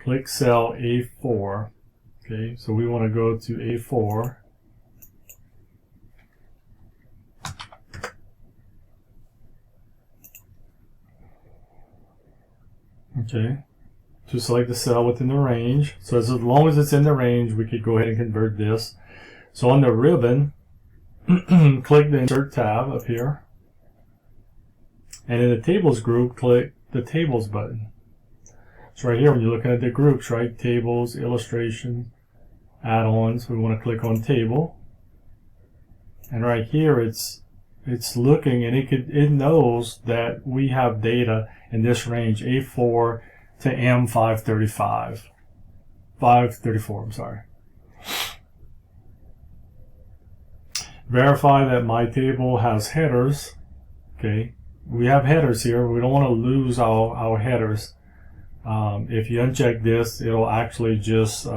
click cell A4. Okay, so we want to go to A4. Okay, to select the cell within the range. So as long as it's in the range, we could go ahead and convert this. So on the ribbon, click the Insert tab up here. And in the Tables group, click the Tables button. So right here, when you're looking at the groups, right, tables, illustration, add-ons, we want to click on Table. And right here, it's looking, and it knows that we have data in this range, A4 to M535. 534, I'm sorry. Verify that my table has headers. Okay, we have headers here. We don't want to lose our headers. If you uncheck this, it'll actually just,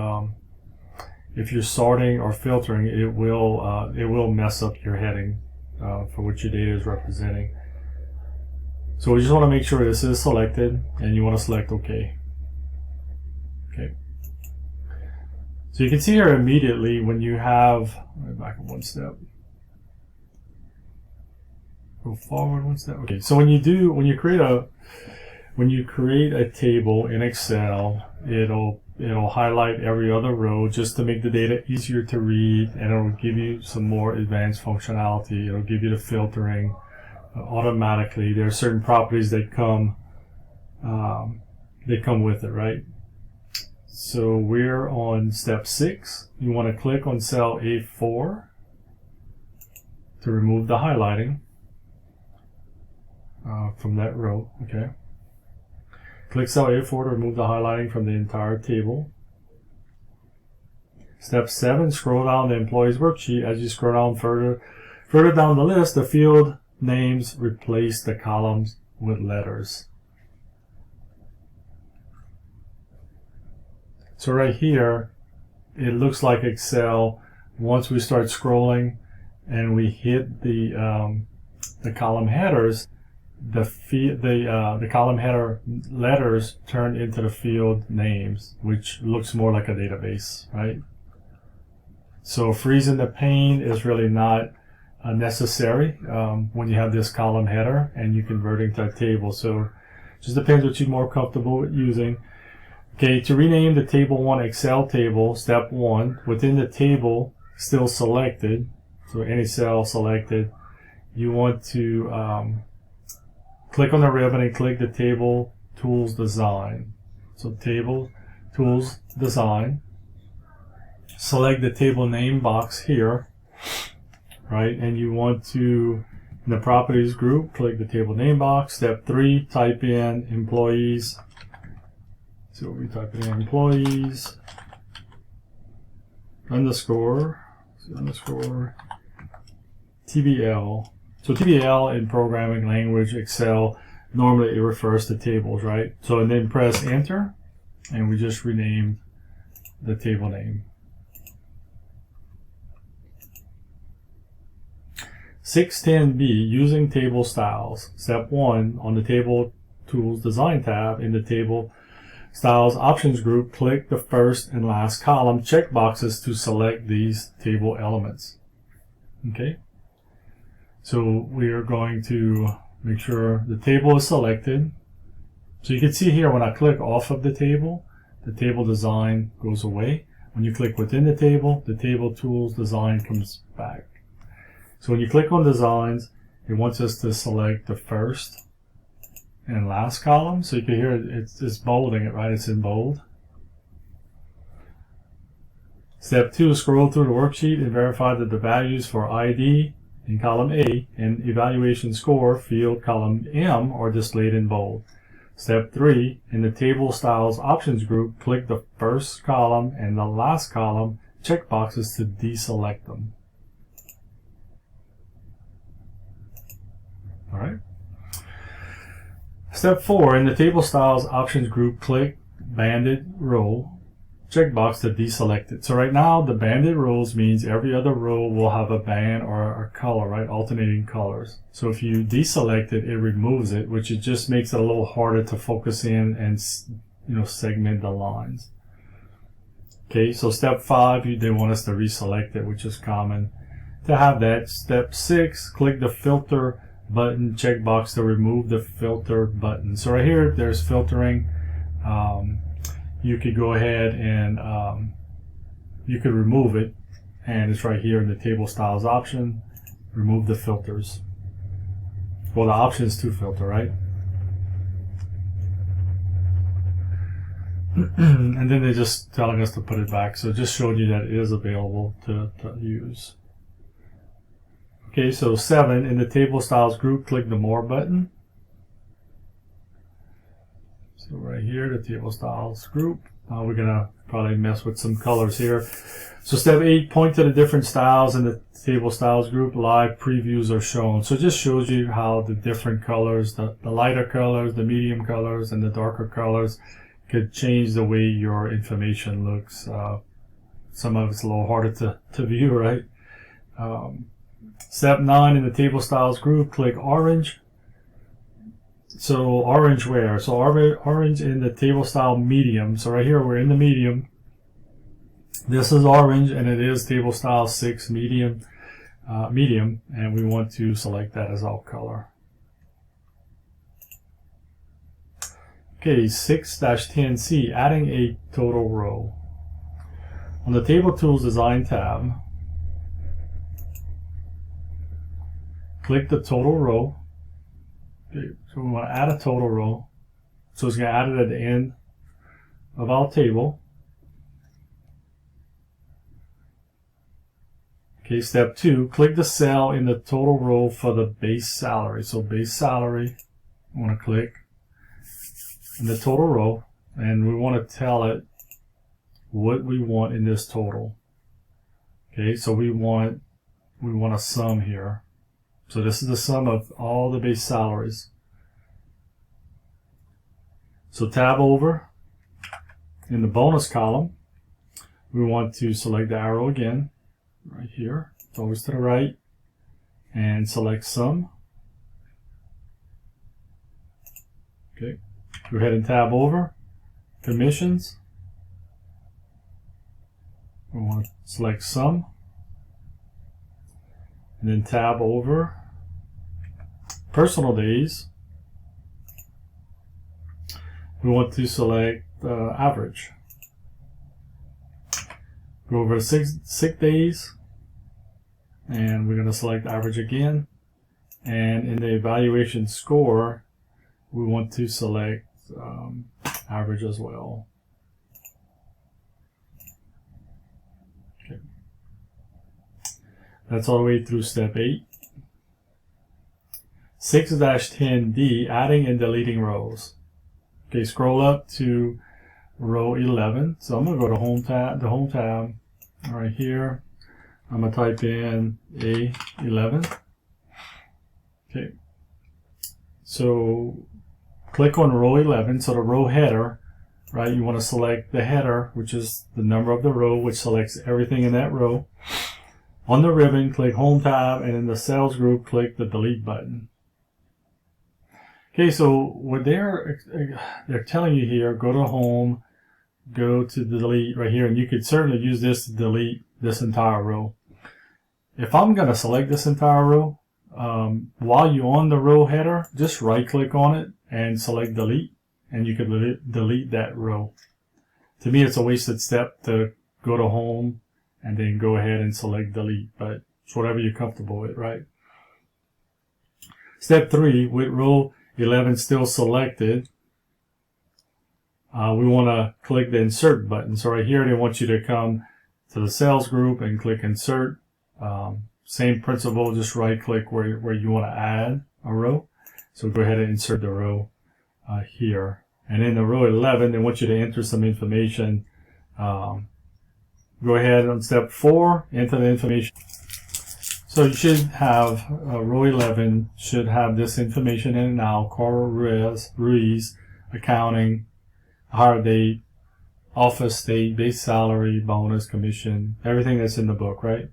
if you're sorting or filtering, it will mess up your heading for what your data is representing. So we just want to make sure this is selected, and you want to select OK. Okay. So you can see here immediately when you have, back one step. Go forward one step. Okay. So when you create a table in Excel, it'll highlight every other row just to make the data easier to read, and it'll give you some more advanced functionality. It'll give you the filtering automatically. There are certain properties that come with it, right? So we're on step 6. You want to click on cell A4 to remove the highlighting from that row. Okay. Click cell A4 to remove the highlighting from the entire table. Step 7, scroll down the employee's worksheet. As you scroll down further down the list, the field names replace the columns with letters. So right here, it looks like Excel, once we start scrolling and we hit the column headers, the column header letters turn into the field names, which looks more like a database, right? So freezing the pane is really not necessary when you have this column header and you're converting to a table. So just depends what you're more comfortable with using. Okay, to rename the table 1 Excel table, step 1, within the table still selected, so any cell selected, you want to click on the ribbon and click the Table Tools Design. So Table Tools Design. Select the table name box here, right? And you want to, in the Properties group, click the table name box. Step 3, type in employees. So we type in employees underscore TBL. So TBL in programming language, Excel, normally it refers to tables, right? So and then press enter, and we just renamed the table name. 610B, using table styles. Step 1, on the Table Tools Design tab in the Table Styles Options group, click the first and last column checkboxes to select these table elements. Okay, so we are going to make sure the table is selected. So you can see here when I click off of the table design goes away. When you click within the table tools design comes back. So when you click on designs, it wants us to select the first and last column. So you can hear it's bolding it, right? It's in bold. Step 2, scroll through the worksheet and verify that the values for ID in column A and evaluation score field column M are displayed in bold. Step 3, in the Table Styles Options group, click the first column and the last column checkboxes to deselect them. All right. Step 4, in the Table Styles Options group, click Banded Row checkbox to deselect it. So right now, the banded rows means every other row will have a band or a color, right? Alternating colors. So if you deselect it, it removes it, which it just makes it a little harder to focus in and, you know, segment the lines. Okay, so step 5, they want us to reselect it, which is common to have that. Step 6, click the filter button checkbox to remove the filter button. So right here, there's filtering. You could go ahead and you could remove it, and it's right here in the Table Styles option. Remove the filters. Well, the option is to filter, right? And then they're just telling us to put it back. So it just showed you that it is available to use. Okay, so 7, in the Table Styles group, click the More button. So right here, the Table Styles group. We're gonna probably mess with some colors here. So step 8, point to the different styles in the Table Styles group. Live previews are shown. So it just shows you how the different colors, the lighter colors, the medium colors, and the darker colors could change the way your information looks. Some of it's a little harder to view, right? Step 9, in the Table Styles group, click Orange. So orange where? So orange in the Table Style Medium. So right here we're in the medium. This is orange and it is Table Style 6 medium, and we want to select that as our color. Okay, 6-10C, adding a total row. On the Table Tools Design tab, click the total row. Okay, so we want to add a total row. So it's going to add it at the end of our table. Okay, step 2, click the cell in the total row for the base salary. So base salary, we want to click in the total row, and we want to tell it what we want in this total. Okay, so we want a sum here. So this is the sum of all the base salaries. So tab over. In the bonus column, we want to select the arrow again, right here. It's always to the right. And select sum. Okay. Go ahead and tab over. Commissions. We want to select sum. And then tab over personal days. We want to select average. Go over to sick days, and we're going to select average again. And in the evaluation score, we want to select average as well. Okay. That's all the way through step 8. 6-10D, adding and deleting rows. Okay, scroll up to row 11. So I'm going to go to the home tab right here. I'm going to type in A11. Okay. So click on row 11. So the row header, right? You want to select the header, which is the number of the row, which selects everything in that row. On the ribbon, click Home tab, and in the Cells group, click the Delete button. Okay, so what they're telling you here, go to Home, go to Delete right here, and you could certainly use this to delete this entire row. If I'm going to select this entire row, while you're on the row header, just right-click on it and select Delete, and you can delete that row. To me, it's a wasted step to go to Home and then go ahead and select Delete, but it's whatever you're comfortable with, right? Step 3, with row 11 still selected, we want to click the Insert button. So right here, they want you to come to the Cells group and click Insert. Same principle, just right-click where you want to add a row. So go ahead and insert the row here. And in the row 11, they want you to enter some information. Go ahead on step 4, enter the information. So you should have row 11 should have this information in it now: Carl Ruiz, accounting, hire date, office date, base salary, bonus, commission, everything that's in the book, right?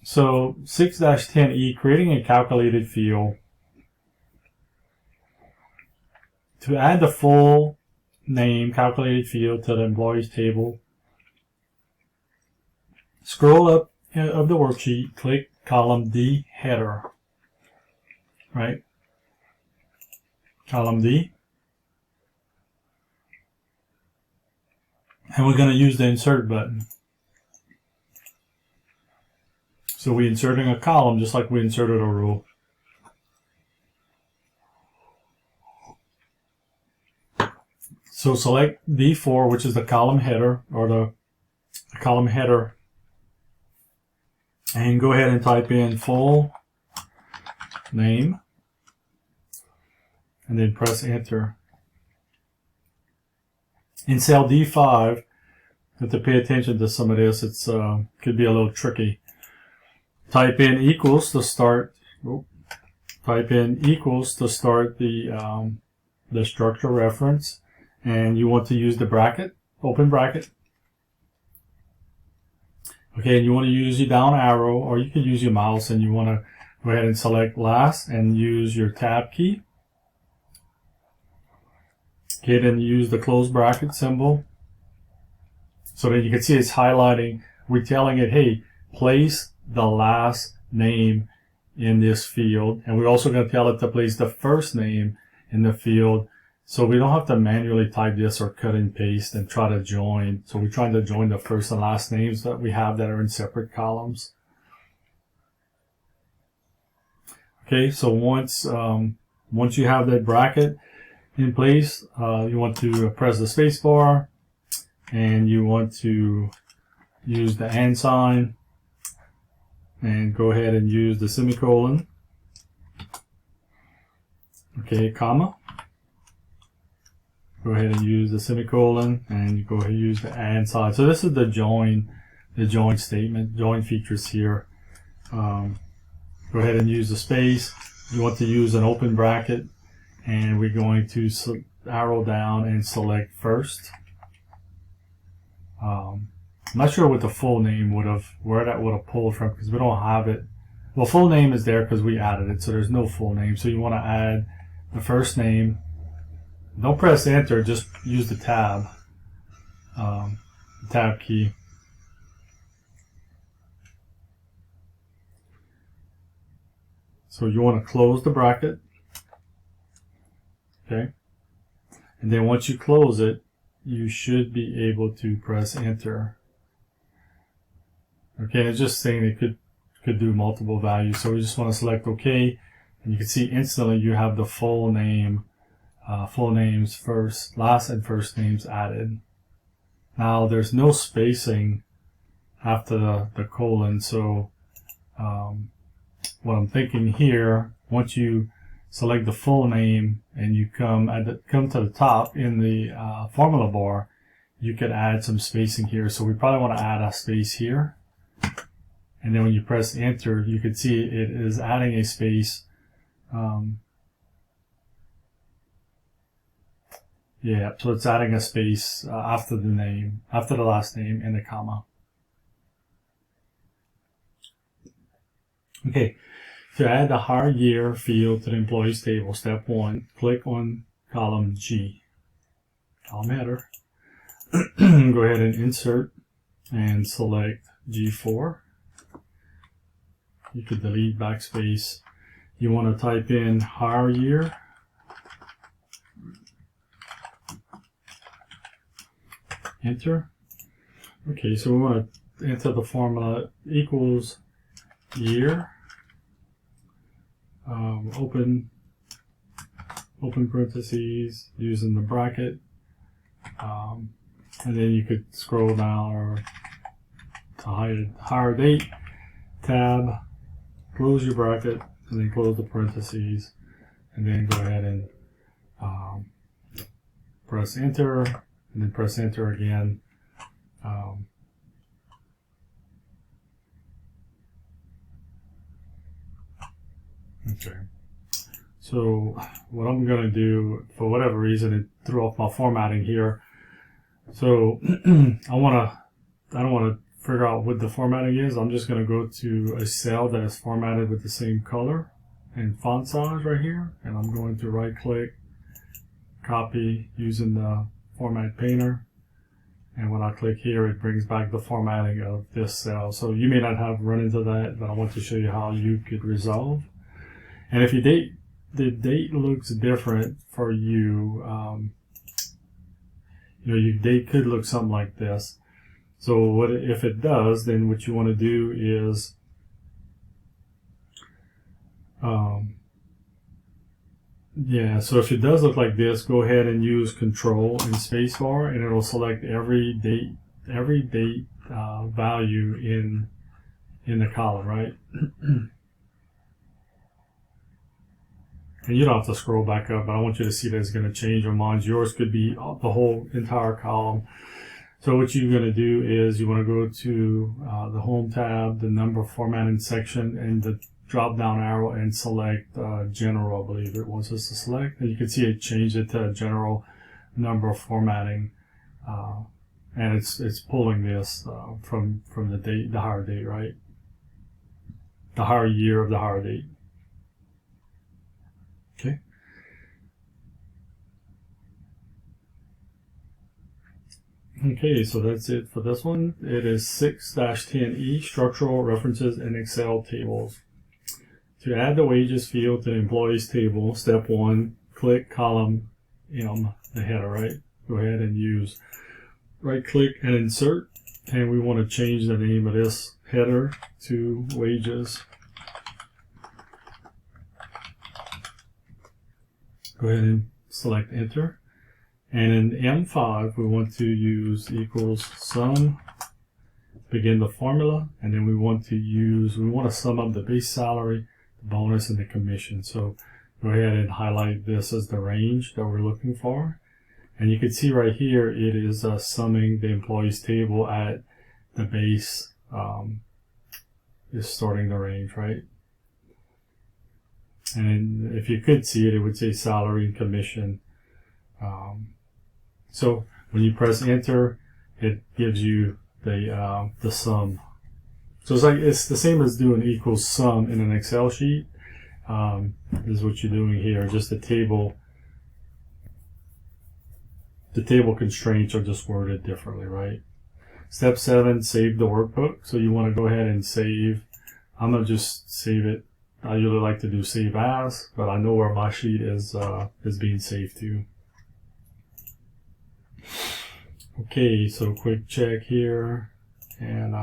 So 6-10E, creating a calculated field. To add the full name calculated field to the employees table, scroll up of the worksheet, click column D, header, right? Column D. And we're going to use the insert button. So we're inserting a column just like we inserted a row. So select D4, which is the column header, or the column header, and go ahead and type in full name, and then press enter. In cell D5, you have to pay attention to some of this. It's could be a little tricky. Type in equals to start. Type in equals to start the structure reference, and you want to use the bracket, open bracket. Okay, and you want to use your down arrow, or you can use your mouse, and you want to go ahead and select last and use your tab key. Okay, then use the close bracket symbol. So that you can see it's highlighting. We're telling it, hey, place the last name in this field. And we're also going to tell it to place the first name in the field. So we don't have to manually type this or cut and paste and try to join. So we're trying to join the first and last names that we have that are in separate columns. Okay, so once you have that bracket in place, you want to press the space bar, and you want to use the and sign, and go ahead and use the semicolon. Okay, comma. Go ahead and use the semicolon, and you go ahead and use the and sign. So this is the join statement, join features here. Go ahead and use the space. You want to use an open bracket, and we're going to arrow down and select first. I'm not sure what the full name where that would have pulled from, because we don't have it. Well, full name is there because we added it, so there's no full name. So you want to add the first name. Don't press enter, just use the tab key. So you want to close the bracket. Okay. And then once you close it, you should be able to press enter. Okay, it's just saying it could do multiple values. So we just want to select OK, and you can see instantly you have the full name, full names, last and first names added. Now there's no spacing after the colon. So what I'm thinking here, once you select the full name and you come to the top in the formula bar, you could add some spacing here. So we probably want to add a space here. And then when you press enter, you can see it is adding a space. Yeah, so it's adding a space after the name, after the last name, and the comma. Okay, to add the hire year field to the employees table, step 1, click on column G, column header. Go ahead and insert and select G4. You could delete backspace. You want to type in hire year. Enter. Okay, so we want to enter the formula equals year. Open parentheses using the bracket. And then you could scroll down or to hire date, tab, close your bracket and then close the parentheses, and then go ahead and press enter, and then press enter again. Okay. So what I'm going to do, for whatever reason, it threw off my formatting here. So I don't want to figure out what the formatting is. I'm just going to go to a cell that is formatted with the same color and font size right here, and I'm going to right click, copy using the format painter, and when I click here it brings back the formatting of this cell. So you may not have run into that, but I want to show you how you could resolve. And if the date looks different for you, your date could look something like this. So if it does, then what you want to do is so if it does look like this, go ahead and use Control and Spacebar, and it will select every date value in the column, right? And you don't have to scroll back up, but I want you to see that it's going to change your minds. Yours could be the whole entire column. So what you're going to do is you want to go to the Home tab, the Number Formatting section, and the drop down arrow, and select General, I believe it wants us to select. And you can see it changed it to General Number Formatting, and it's pulling this from the date, the higher date, right? The higher year of the higher date. Okay. Okay, so that's it for this one. It is 6-10E, Structural References in Excel Tables. To add the wages field to the employees table, step 1, click column M, the header, right? Go ahead and use right click and insert, and we want to change the name of this header to wages. Go ahead and select enter. And in M5, we want to use equals sum, begin the formula, and then we want to sum up the base salary, the bonus, and the commission. So go ahead and highlight this as the range that we're looking for. And you can see right here, it is summing the employees table at the base, is starting the range, right? And if you could see it, it would say salary and commission. So when you press enter, it gives you the sum. So it's the same as doing equals sum in an Excel sheet. This is what you're doing here. Just the table constraints are just worded differently, right? Step 7, save the workbook. So you want to go ahead and save. I'm gonna just save it. I usually like to do save as, but I know where my sheet is being saved to. Okay, so quick check here, and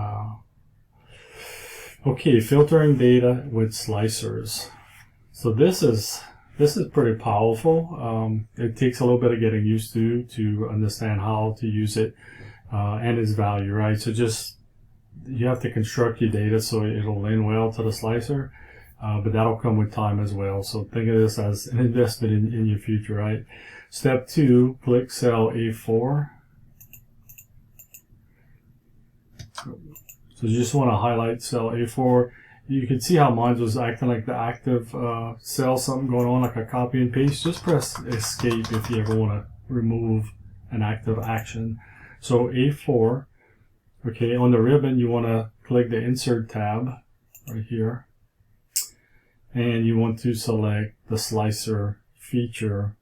okay, filtering data with slicers. So this is pretty powerful. It takes a little bit of getting used to understand how to use it and its value, right? So you have to construct your data so it'll lend well to the slicer. But that'll come with time as well. So think of this as an investment in your future, right? Step 2, click cell A4. So you just want to highlight cell A4. You can see how mine was acting like the active cell, something going on like a copy and paste. Just press escape if you ever want to remove an active action. So A4, okay, on the ribbon you want to click the insert tab right here. And you want to select the slicer feature,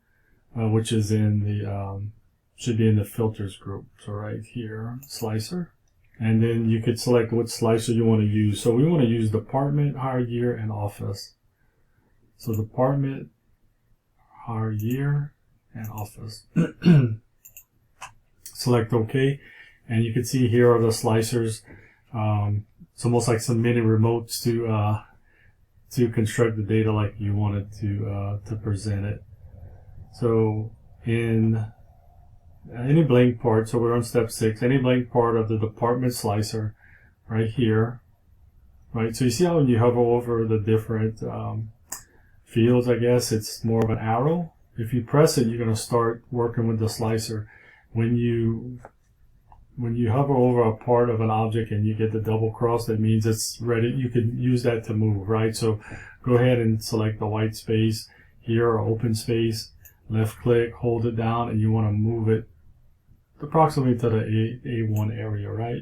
which is in the should be in the filters group. So right here, slicer, and then you could select what slicer you want to use. So we want to use department, hire year, and office. So department, hire year, and office. Select OK, and you can see here are the slicers. It's almost like some mini remotes to construct the data like you wanted to present it. So in any blank part, so we're on step 6, any blank part of the department slicer right here, right? So you see how when you hover over the different fields, I guess, it's more of an arrow. If you press it, you're going to start working with the slicer. When you hover over a part of an object and you get the double cross, that means it's ready. You can use that to move, right? So go ahead and select the white space here or open space, left click, hold it down, and you want to move it approximately to the A1 area, right?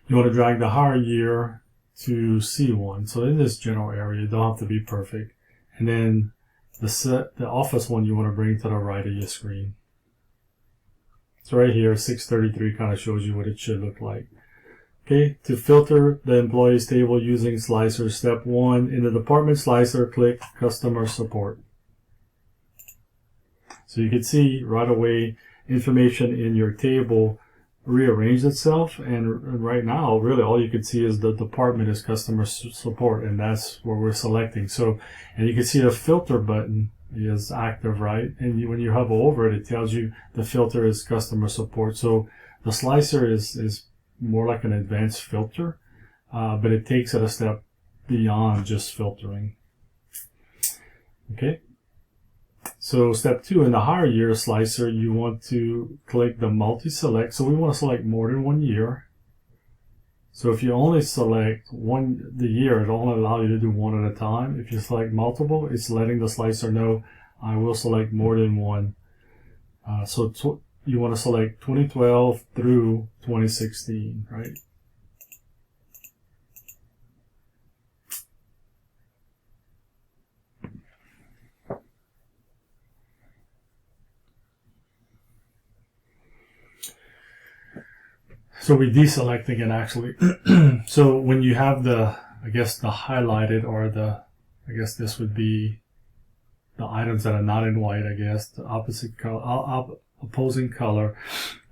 You want to drag the higher year to C1. So in this general area, it don't have to be perfect. And then the office one you want to bring to the right of your screen. So right here, 633 kind of shows you what it should look like. Okay, to filter the employees table using slicers, step 1, in the department slicer, click Customer Support. So you can see right away information in your table rearranged itself, and right now really all you can see is the department is Customer Support, and that's where we're selecting. So, and you can see the filter button is active, right? And when you hover over it, it tells you the filter is Customer Support. So the slicer is more like an advanced filter, but it takes it a step beyond just filtering. Okay. So step 2, in the higher year slicer, you want to click the multi-select. So we want to select more than one year. So if you only select the year, it'll only allow you to do one at a time. If you select multiple, it's letting the slicer know I will select more than one. So you want to select 2012 through 2016, right? So we deselect again, actually. So when you have the highlighted, or I guess this would be the items that are not in white, I guess, the opposite color, opposing color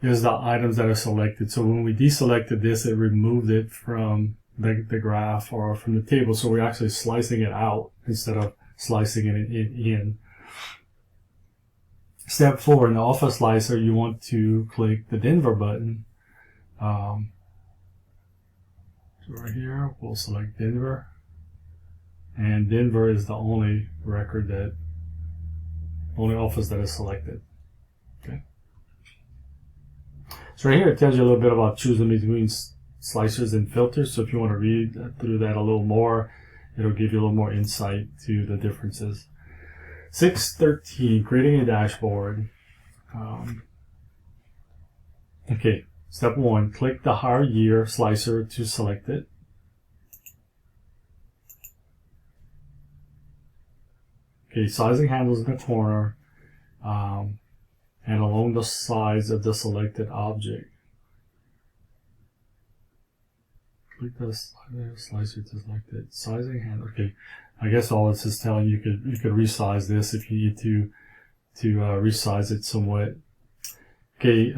is the items that are selected. So when we deselected this, it removed it from the graph or from the table. So we're actually slicing it out instead of slicing it in. Step 4, in the office slicer, you want to click the Denver button. So right here, we'll select Denver, and Denver is the only office that is selected. Okay. So right here, it tells you a little bit about choosing between slicers and filters. So if you want to read through that a little more, it'll give you a little more insight to the differences. 613, creating a dashboard. Okay. Step 1, click the higher year slicer to select it. Okay, sizing handles in the corner and along the sides of the selected object. Click the slicer to select it. Sizing handle. Okay, I guess all this is telling you could resize this if you need to resize it somewhat. Okay.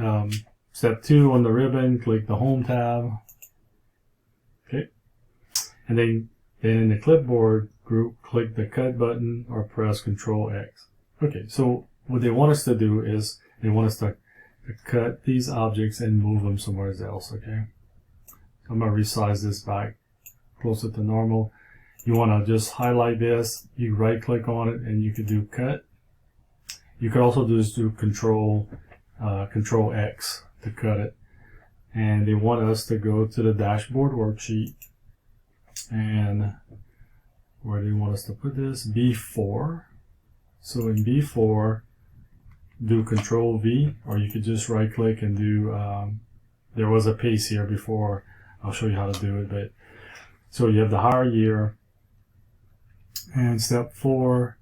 Step 2, on the ribbon, click the Home tab. Okay. And then in the clipboard group, click the Cut button or press Control X. Okay, so what they want us to do is they want us to cut these objects and move them somewhere else, okay? I'm going to resize this back closer to normal. You want to just highlight this, you right click on it, and you could do Cut. You could also just do Control X to cut it. And they want us to go to the dashboard worksheet, and where do they want us to put this? B4. So in B4, do Control V, or you could just right click and do there was a paste here before. I'll show you how to do it. But so you have the higher year, and step 4,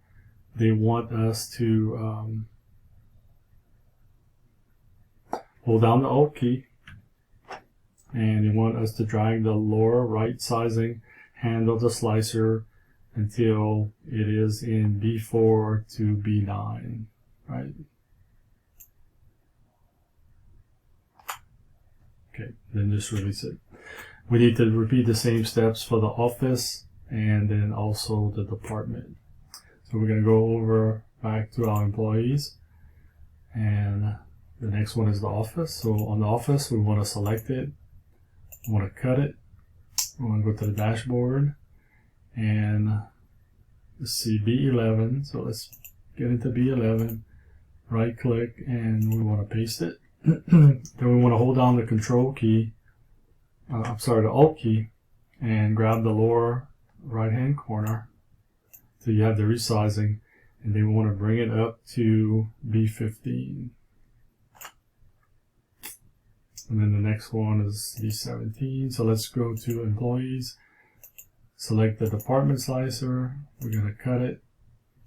they want us to hold down the Alt key, and they want us to drag the lower right sizing handle of the slicer until it is in B4 to B9, right? Okay, then just release it. We need to repeat the same steps for the office and then also the department. So we're going to go over back to our employees, and the next one is the office. So on the office, we want to select it, I want to cut it. We want to go to the dashboard and let's see, B11. So let's get into B11, right click, and we want to paste it. Then we want to hold down the control key, the alt key, and grab the lower right hand corner so you have the resizing, and then we want to bring it up to B15. And then the next one is B17. So let's go to employees, select the department slicer, we're going to cut it,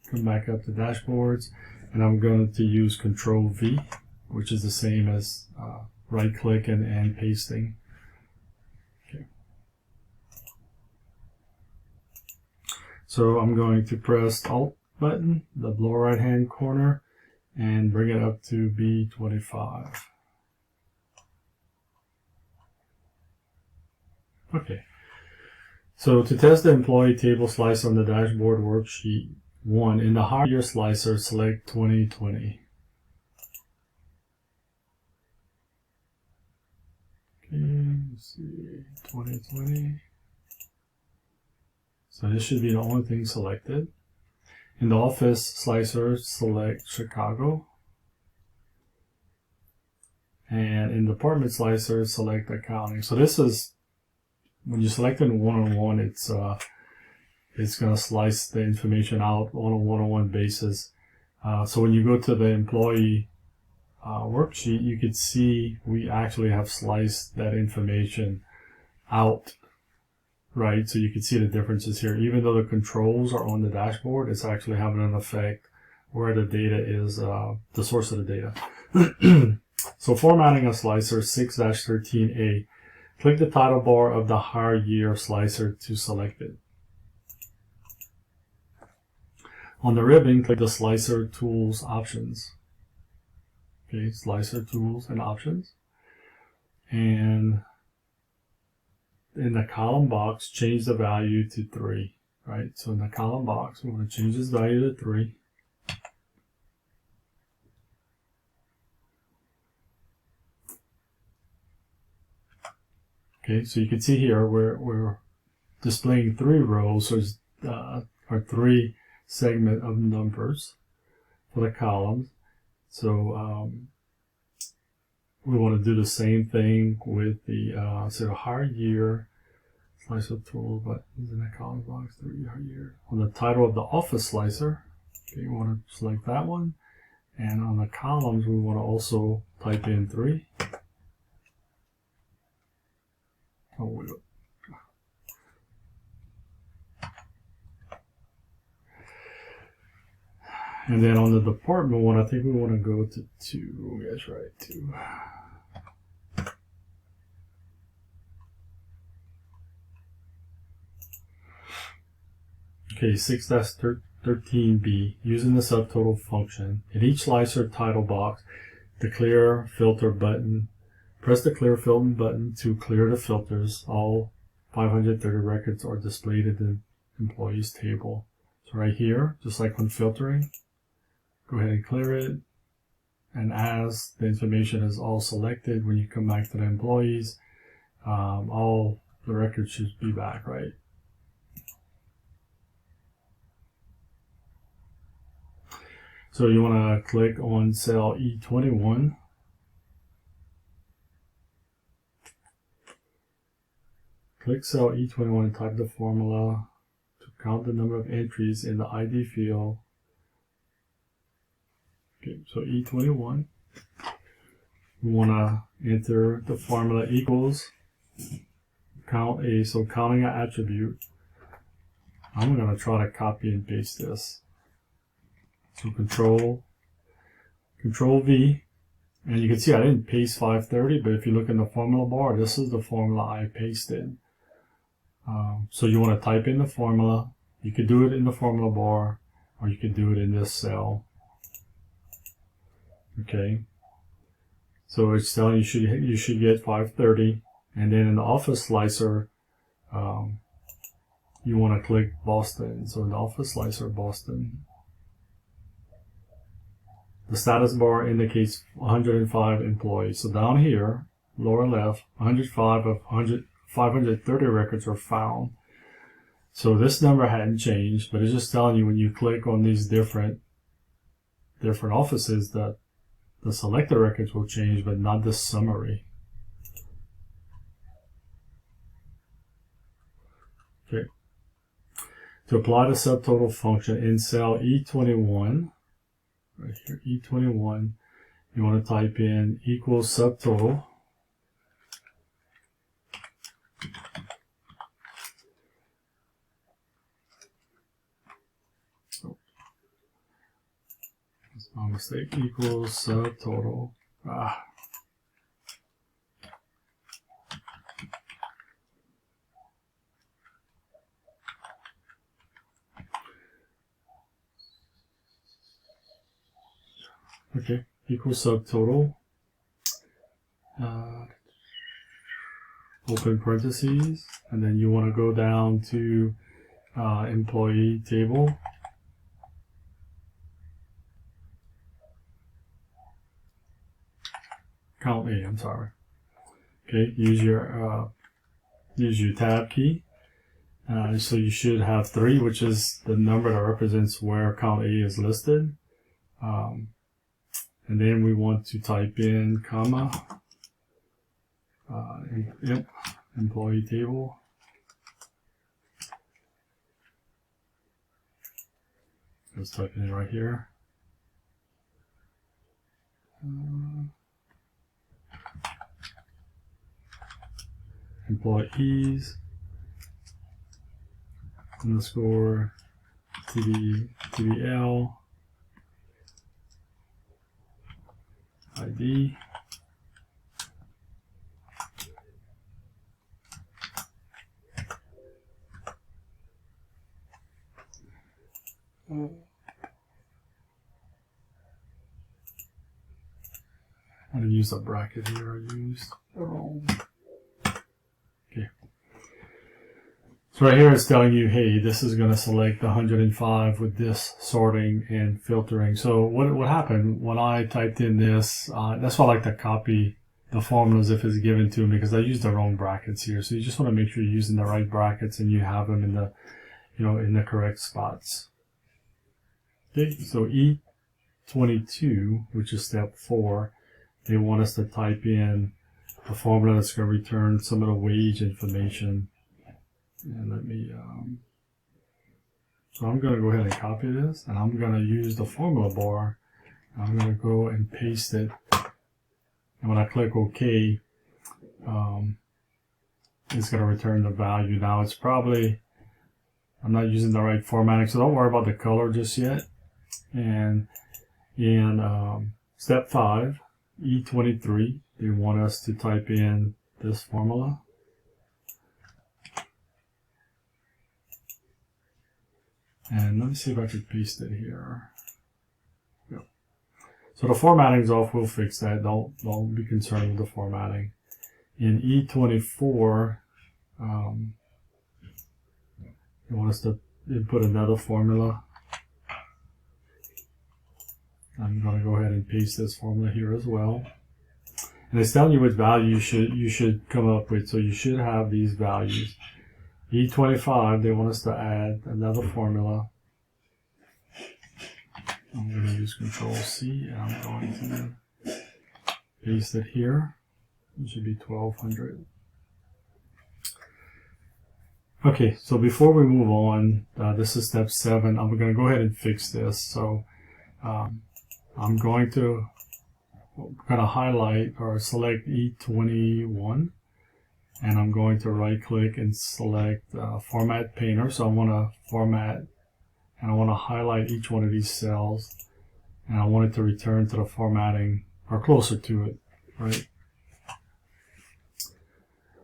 come back up to dashboards, and I'm going to use Control V, which is the same as right click and pasting. Okay. So I'm going to press Alt button, the lower right hand corner, and bring it up to B25. Okay. So to test the employee table slice on the dashboard worksheet 1, in the higher year slicer, select 2020. Okay, let's see, 2020. So this should be the only thing selected. In the office slicer, select Chicago. And in the department slicer, select accounting. So this is, when you select it one-on-one, it's going to slice the information out on a one-on-one basis. So when you go to the employee worksheet, you can see we actually have sliced that information out, right? So you can see the differences here. Even though the controls are on the dashboard, it's actually having an effect where the data is, the source of the data. So formatting a slicer 6-13A. Click the title bar of the higher year slicer to select it. On the ribbon, click the Slicer Tools options. Okay, Slicer Tools and Options. And in the column box, change the value to 3. Right? So in the column box, we want to change this value to 3. Okay, so you can see here we're displaying 3 rows, so or 3 segment of numbers for the columns. So we want to do the same thing with the so higher year slicer tool buttons in the column box, 3 higher year. On the title of the office slicer, okay, you want to select that one, and on the columns we want to also type in 3. Oh, wait. And then on the department one, I think we want to go to 2. That's right, 2. Okay, 6-13B, using the subtotal function. In each slicer title box, the clear filter button. Press the clear filter button to clear the filters. All 530 records are displayed in the employees table. So right here, just like when filtering, go ahead and clear it. And as the information is all selected, when you come back to the employees, all the records should be back, right? So you want to click on cell E21. Click cell E21 and type the formula to count the number of entries in the ID field. Okay, so E21. We want to enter the formula equals count A, so counting an attribute. I'm going to try to copy and paste this. So Control V, and you can see I didn't paste 530, but if you look in the formula bar, this is the formula I pasted. So you want to type in the formula. You could do it in the formula bar, or you could do it in this cell. Okay. So it's telling you should get 530, and then in the office slicer, you want to click Boston. So in the office slicer, Boston. The status bar indicates 105 employees. So down here, lower left, 105 of 530 records are found. So this number hadn't changed, but it's just telling you when you click on these different offices that the selected records will change, but not the summary. Okay. To apply the subtotal function in cell E21, right here, E21, you want to type in equals subtotal. That's my mistake. Equals subtotal. Okay, equals subtotal. Open parentheses, and then you want to go down to employee table. Count A, I'm sorry. Okay, use your tab key. So you should have 3, which is the number that represents where count A is listed. And then we want to type in comma, employee table. Let's type it in right here. Employees underscore TBL ID. I'm going to use a bracket here. I used the wrong. Okay. So right here it's telling you, hey, this is going to select 105 with this sorting and filtering. So what happened when I typed in this, that's why I like to copy the formulas if it's given to me, because I used the wrong brackets here. So you just want to make sure you're using the right brackets and you have them in the, in the correct spots. Okay, so E22, which is step 4, they want us to type in a formula that's going to return some of the wage information. And let me, so I'm going to go ahead and copy this, and I'm going to use the formula bar. I'm going to go and paste it. And when I click OK, it's going to return the value. Now it's probably, I'm not using the right formatting, so don't worry about the color just yet. And in step 5, E23, they want us to type in this formula. And let me see if I can paste it here. Yep. So the formatting's off, we'll fix that. Don't be concerned with the formatting. In E24, they want us to input another formula. I'm going to go ahead and paste this formula here as well. And it's telling you what value you should come up with. So you should have these values. E25, they want us to add another formula. I'm going to use Control C, and I'm going to paste it here. It should be 1200. Okay, so before we move on, this is step 7. I'm going to go ahead and fix this. So I'm going to highlight or select E21. And I'm going to right click and select Format Painter. So I want to format, and I want to highlight each one of these cells, and I want it to return to the formatting or closer to it, right?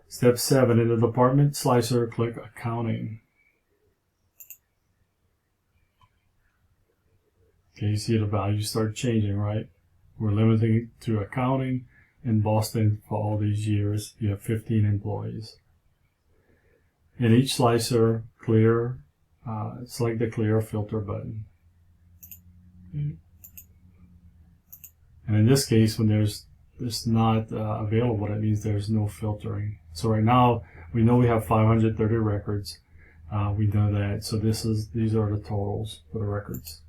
Step 7, in the department slicer, click Accounting. Okay, you see the values start changing, right? We're limiting it to accounting. In Boston, for all these years, you have 15 employees. In each slicer, clear, select the clear filter button. Okay. And in this case, when there's is not available, that means there's no filtering. So right now we know we have 530 records. We know that. So these are the totals for the records.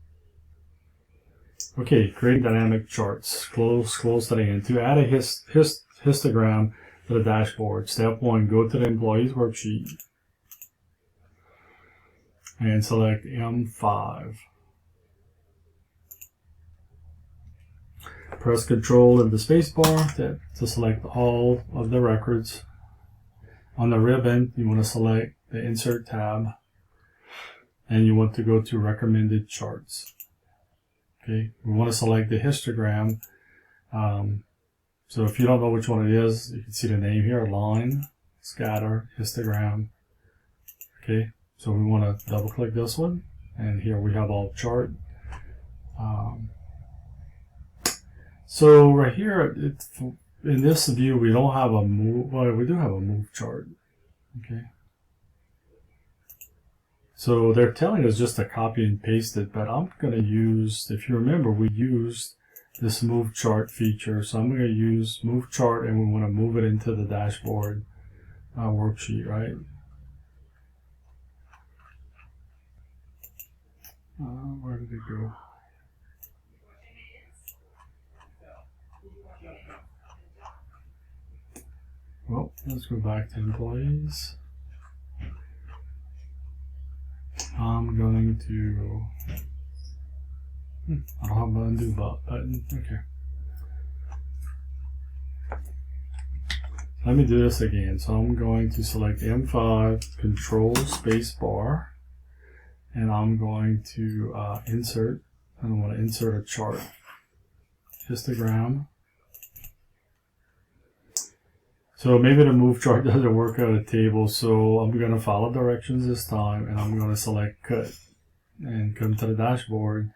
Okay, create dynamic charts. Close to the end. To add a histogram to the dashboard, step 1, go to the employees worksheet and select M5. Press Control and the spacebar to select all of the records. On the ribbon, you want to select the Insert tab, and you want to go to Recommended Charts. Okay, we want to select the histogram. So if you don't know which one it is, you can see the name here: line, scatter, histogram. Okay, so we want to double click this one, and here we have all chart. So right here, in this view, we don't have a move. Well, we do have a move chart. Okay. So they're telling us just to copy and paste it, but I'm going to use, if you remember, we used this move chart feature. So I'm going to use move chart, and we want to move it into the dashboard worksheet, right? Where did it go? Well, let's go back to employees. I'm going to, I don't have an undo button, okay. Let me do this again. So I'm going to select M5, Control Space Bar, and I'm going to insert, and I want to insert a chart, histogram. So maybe the move chart doesn't work out of the table, so I'm going to follow directions this time, and I'm going to select cut and come to the dashboard,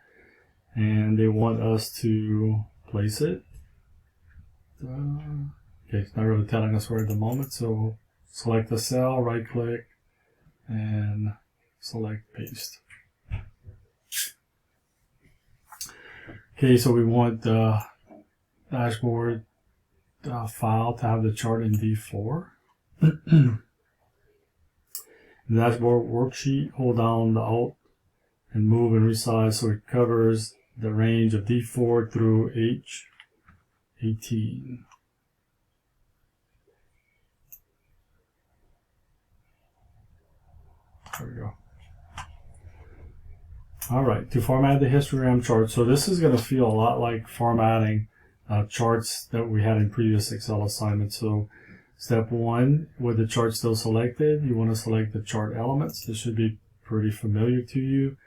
and they want us to place it. Okay, it's not really telling us where at the moment, so select the cell, right click, and select paste. Okay, so we want the dashboard file to have the chart in D4. The dashboard worksheet, hold down the Alt and move and resize so it covers the range of D4 through H18. There we go. All right, to format the histogram chart. So this is going to feel a lot like formatting charts that we had in previous Excel assignments. So step 1, with the chart still selected, you want to select the chart elements. This should be pretty familiar to you.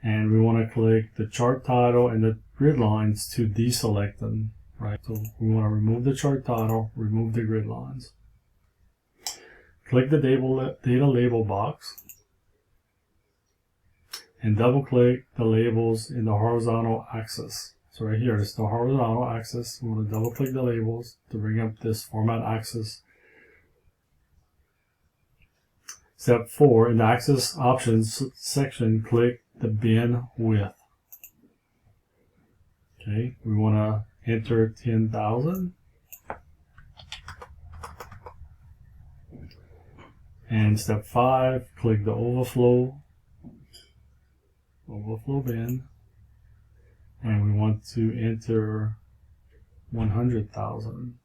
And we want to click the chart title and the grid lines to deselect them, right? So we want to remove the chart title, remove the grid lines. Click the data label box and double click the labels in the horizontal axis. So right here, it's the horizontal axis. We want to double click the labels to bring up this format axis. Step 4, in the axis options section, click the bin width. Okay, we want to enter 10,000. And step 5, click the overflow bin. And we want to enter 100,000.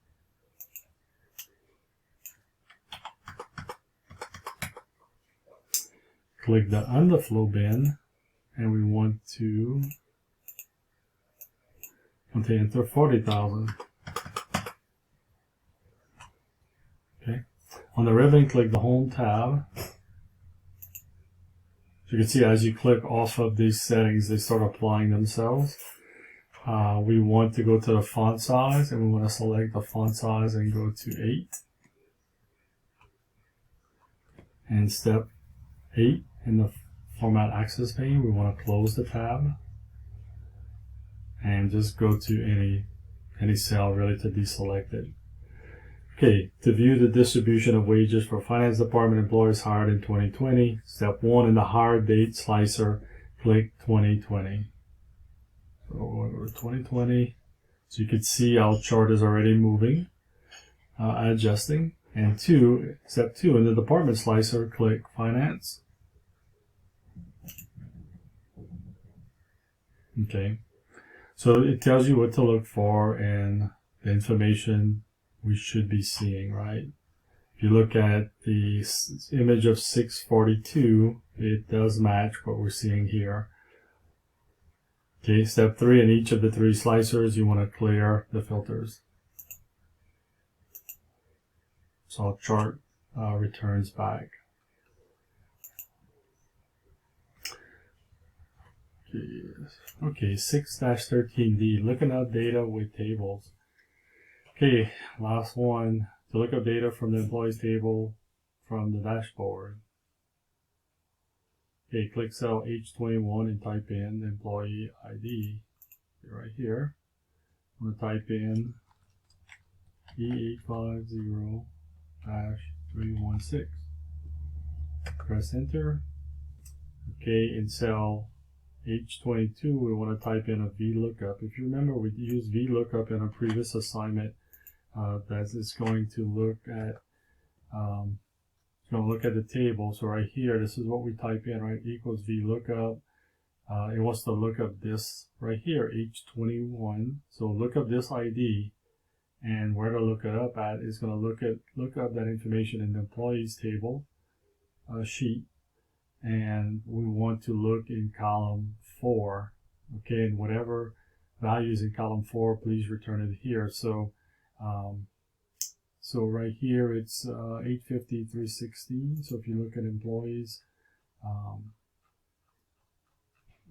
Click the underflow bin, and we want to enter 40,000. Okay. On the ribbon, click the Home tab. So you can see as you click off of these settings, they start applying themselves. We want to go to the font size, and we want to select the font size and go to 8. And step 8, in the Format Access pane, we want to close the tab and just go to any cell really to deselect it. Okay, to view the distribution of wages for finance department employees hired in 2020, step 1, in the hire date slicer, click 2020. So we'll go to 2020, So you can see our chart is already moving, adjusting. And step 2, in the department slicer, click Finance. Okay, so it tells you what to look for and the information we should be seeing, right? If you look at the image of 642, it does match what we're seeing here. Okay, step 3, in each of the 3 slicers, you want to clear the filters. So our chart returns back. Okay, 6-13D, looking up data with tables. Okay, last one, to look up data from the employees table from the dashboard. Okay, click cell H21 and type in the employee ID right here. I'm going to type in E850-316. Press enter. Okay, in cell H22, we want to type in a Vlookup. If you remember, we used Vlookup in a previous assignment. That is going to look at the table. So right here, this is what we type in, right? Equals Vlookup. It wants to look up this right here, H21. So look up this ID, and where to look it up at is going to look up that information in the employees table sheet. And we want to look in column 4, okay, and whatever values in column 4, please return it here. So right here it's 850-316. So if you look at employees,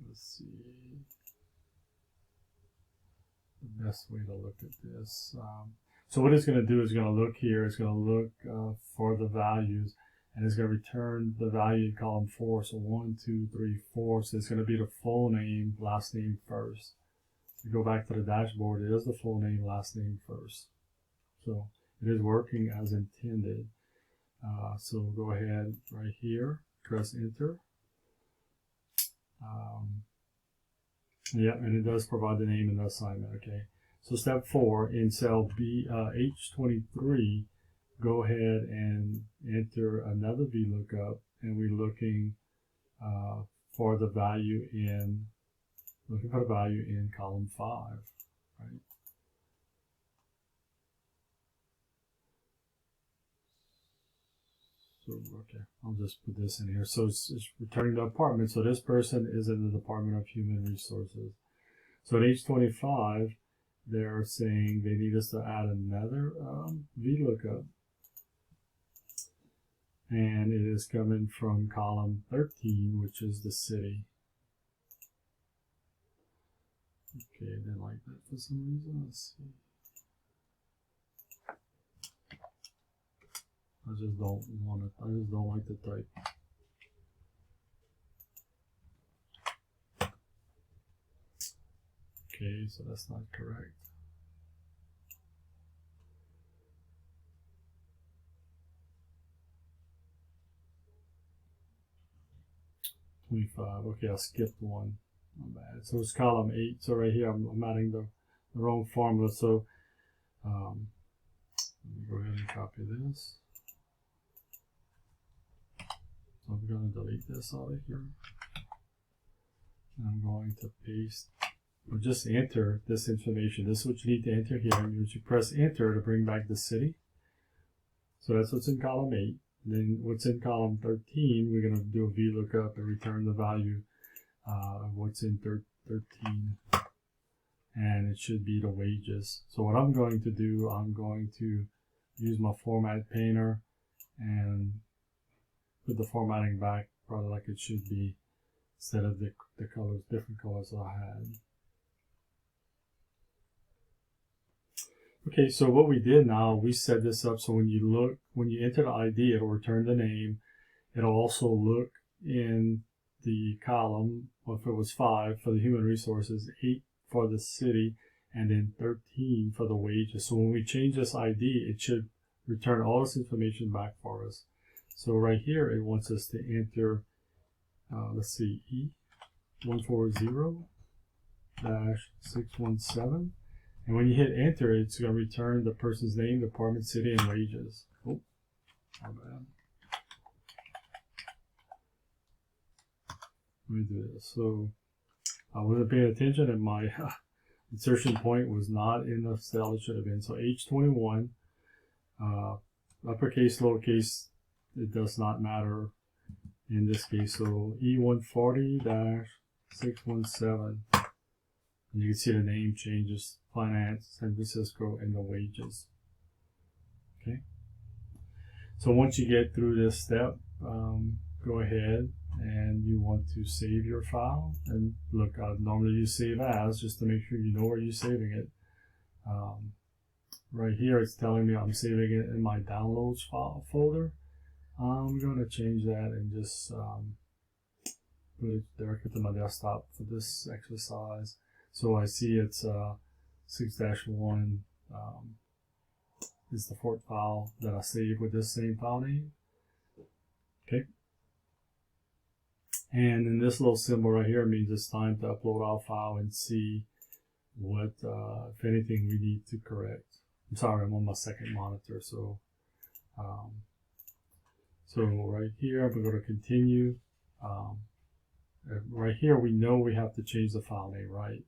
let's see the best way to look at this. So what it's going to do is going to look here, it's going to look for the values, and it's going to return the value in column 4. So 1, 2, 3, 4. So it's going to be the full name, last name first. You go back to the dashboard, it is the full name, last name first. So it is working as intended. So go ahead right here, press enter. Yeah, and it does provide the name in the assignment. Okay. So step 4, in cell H23, go ahead and enter another Vlookup, and we're looking for the value in column 5, right? So okay, I'll just put this in here. So it's returning the department. So this person is in the Department of Human Resources. So at H25, they're saying they need us to add another Vlookup. And it is coming from column 13, which is the city. Okay, I didn't like that for some reason. Let's see. I just don't want it. I just don't like the type. Okay, so that's not correct. Okay, I skipped one. My bad. So it's column 8. So right here, I'm adding the wrong formula. So let me go ahead and copy this. So I'm going to delete this out of here. And I'm going to paste, or just enter this information. This is what you need to enter here. And you press enter to bring back the city. So that's what's in column 8. And then what's in column 13, we're going to do a Vlookup and return the value of what's in 13. And it should be the wages. So what I'm going to do, I'm going to use my format painter and put the formatting back probably like it should be, instead of the colors, different colors I had. Okay, so what we did now, we set this up so when you enter the ID, it'll return the name. It'll also look in the column, well, if it was 5 for the human resources, 8 for the city, and then 13 for the wages. So when we change this ID, it should return all this information back for us. So right here, it wants us to enter, let's see, E140-617, And when you hit enter, it's going to return the person's name, department, city, and wages. Oh, my bad. Let me do this. So I wasn't paying attention, and my insertion point was not in the cell it should have been. So H21, uppercase, lowercase, it does not matter in this case. So E140-617. And you can see the name changes, Finance, San Francisco, and the wages. Okay. So once you get through this step, go ahead and you want to save your file. And look, normally you save as, just to make sure you know where you're saving it. Right here, it's telling me I'm saving it in my downloads file folder. I'm going to change that and just put it directly to my desktop for this exercise. So I see it's 6-1 is the Fort file that I saved with this same file name. Okay. And in this little symbol right here means it's time to upload our file and see what, if anything, we need to correct. I'm sorry, I'm on my second monitor. So, so right here, we're going to continue. Right here, we know we have to change the file name, right?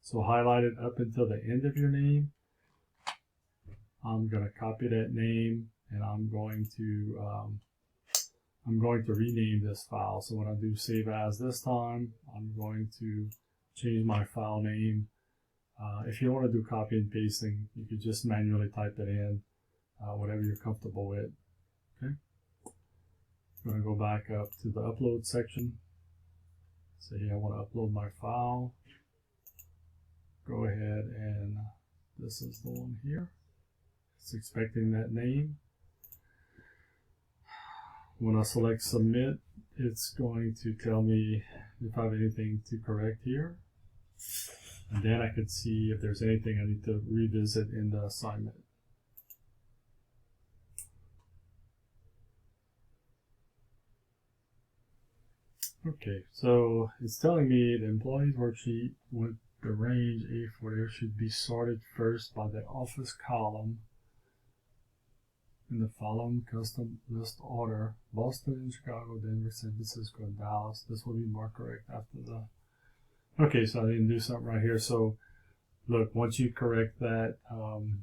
So highlight it up until the end of your name. I'm going to copy that name, and I'm going to rename this file. So when I do save as this time, I'm going to change my file name. If you want to do copy and pasting, you could just manually type it in, whatever you're comfortable with. Okay. I'm going to go back up to the upload section. Say I want to upload my file. Go ahead, and this is the one here. It's expecting that name. When I select submit, it's going to tell me if I have anything to correct here. And then I can see if there's anything I need to revisit in the assignment. Okay, so it's telling me the employees worksheet with the range A4 there should be sorted first by the office column in the following custom list order: Boston, Chicago, Denver, San Francisco, and Dallas. This will be more correct after the... Okay, so I didn't do something right here. So look, once you correct that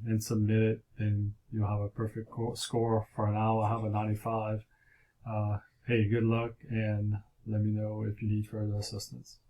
and submit it, then you'll have a perfect score. For now, I have a 95. Hey, good luck, and let me know if you need further assistance.